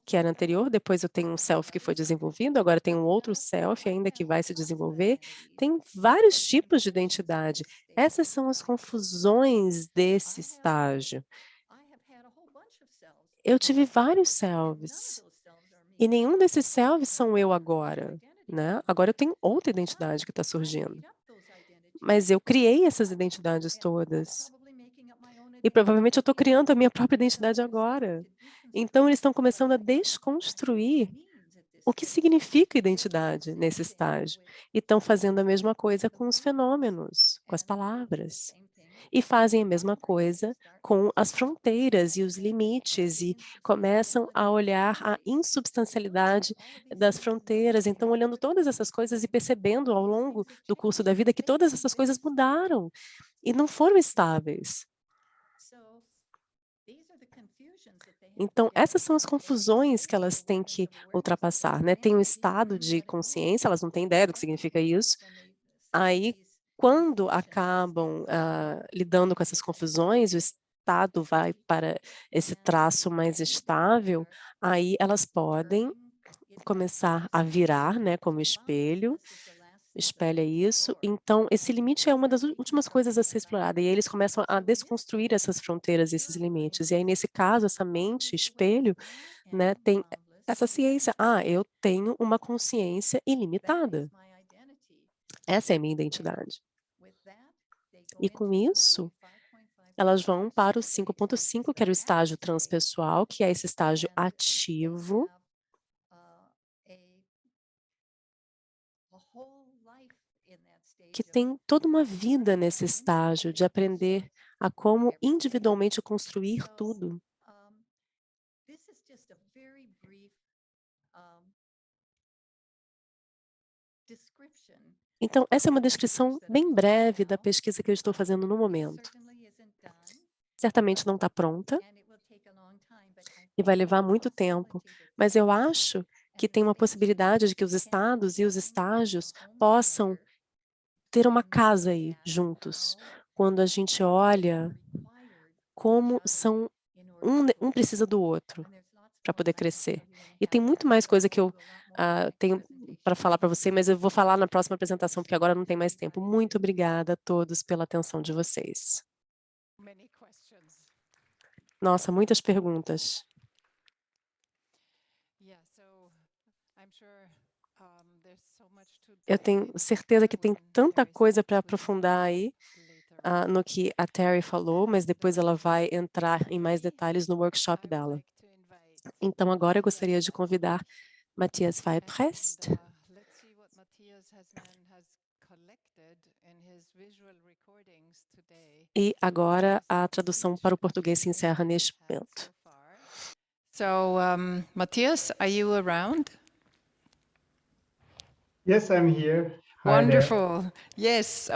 S2: que era anterior, depois eu tenho um self que foi desenvolvido, agora tem um outro self ainda que vai se desenvolver. Tem vários tipos de identidade. Essas são as confusões desse estágio. Eu tive vários selves, e nenhum desses selves são eu agora, né? Agora eu tenho outra identidade que está surgindo. Mas eu criei essas identidades todas. E provavelmente eu estou criando a minha própria identidade agora. Então, eles estão começando a desconstruir o que significa identidade nesse estágio. E estão fazendo a mesma coisa com os fenômenos, com as palavras. E fazem a mesma coisa com as fronteiras e os limites, e começam a olhar a insubstancialidade das fronteiras. Então, olhando todas essas coisas e percebendo ao longo do curso da vida que todas essas coisas mudaram e não foram estáveis. Então, essas são as confusões que elas têm que ultrapassar, né? Tem um estado de consciência, elas não têm ideia do que significa isso. Aí, quando acabam lidando com essas confusões, o estado vai para esse traço mais estável, aí elas podem começar a virar, né, como espelho, espelha isso. Então, esse limite é uma das últimas coisas a ser explorada, e aí eles começam a desconstruir essas fronteiras, esses limites. E aí, nesse caso, essa mente, espelho, né, tem essa ciência. Eu tenho uma consciência ilimitada. Essa é a minha identidade. E com isso, elas vão para o 5.5, que era o estágio transpessoal, que é esse estágio ativo, que tem toda uma vida nesse estágio de aprender a como individualmente construir tudo. Então, essa é uma descrição bem breve da pesquisa que eu estou fazendo no momento. Certamente não está pronta e vai levar muito tempo, mas eu acho que tem uma possibilidade de que os estados e os estágios possam ter uma casa aí juntos, quando a gente olha como são um precisa do outro para poder crescer. E tem muito mais coisa que eu tenho para falar para você, mas eu vou falar na próxima apresentação, porque agora não tem mais tempo. Muito obrigada a todos pela atenção de vocês. Nossa, muitas perguntas. Eu tenho certeza que tem tanta coisa para aprofundar aí no que a Terry falou, mas depois ela vai entrar em mais detalhes no workshop dela. Então, agora eu gostaria de convidar Matthias Weidprest. E agora a tradução para o português se encerra neste momento.
S5: So, Matthias, are you around?
S3: Yes, I'm here. Hi there.
S5: Wonderful. Yes.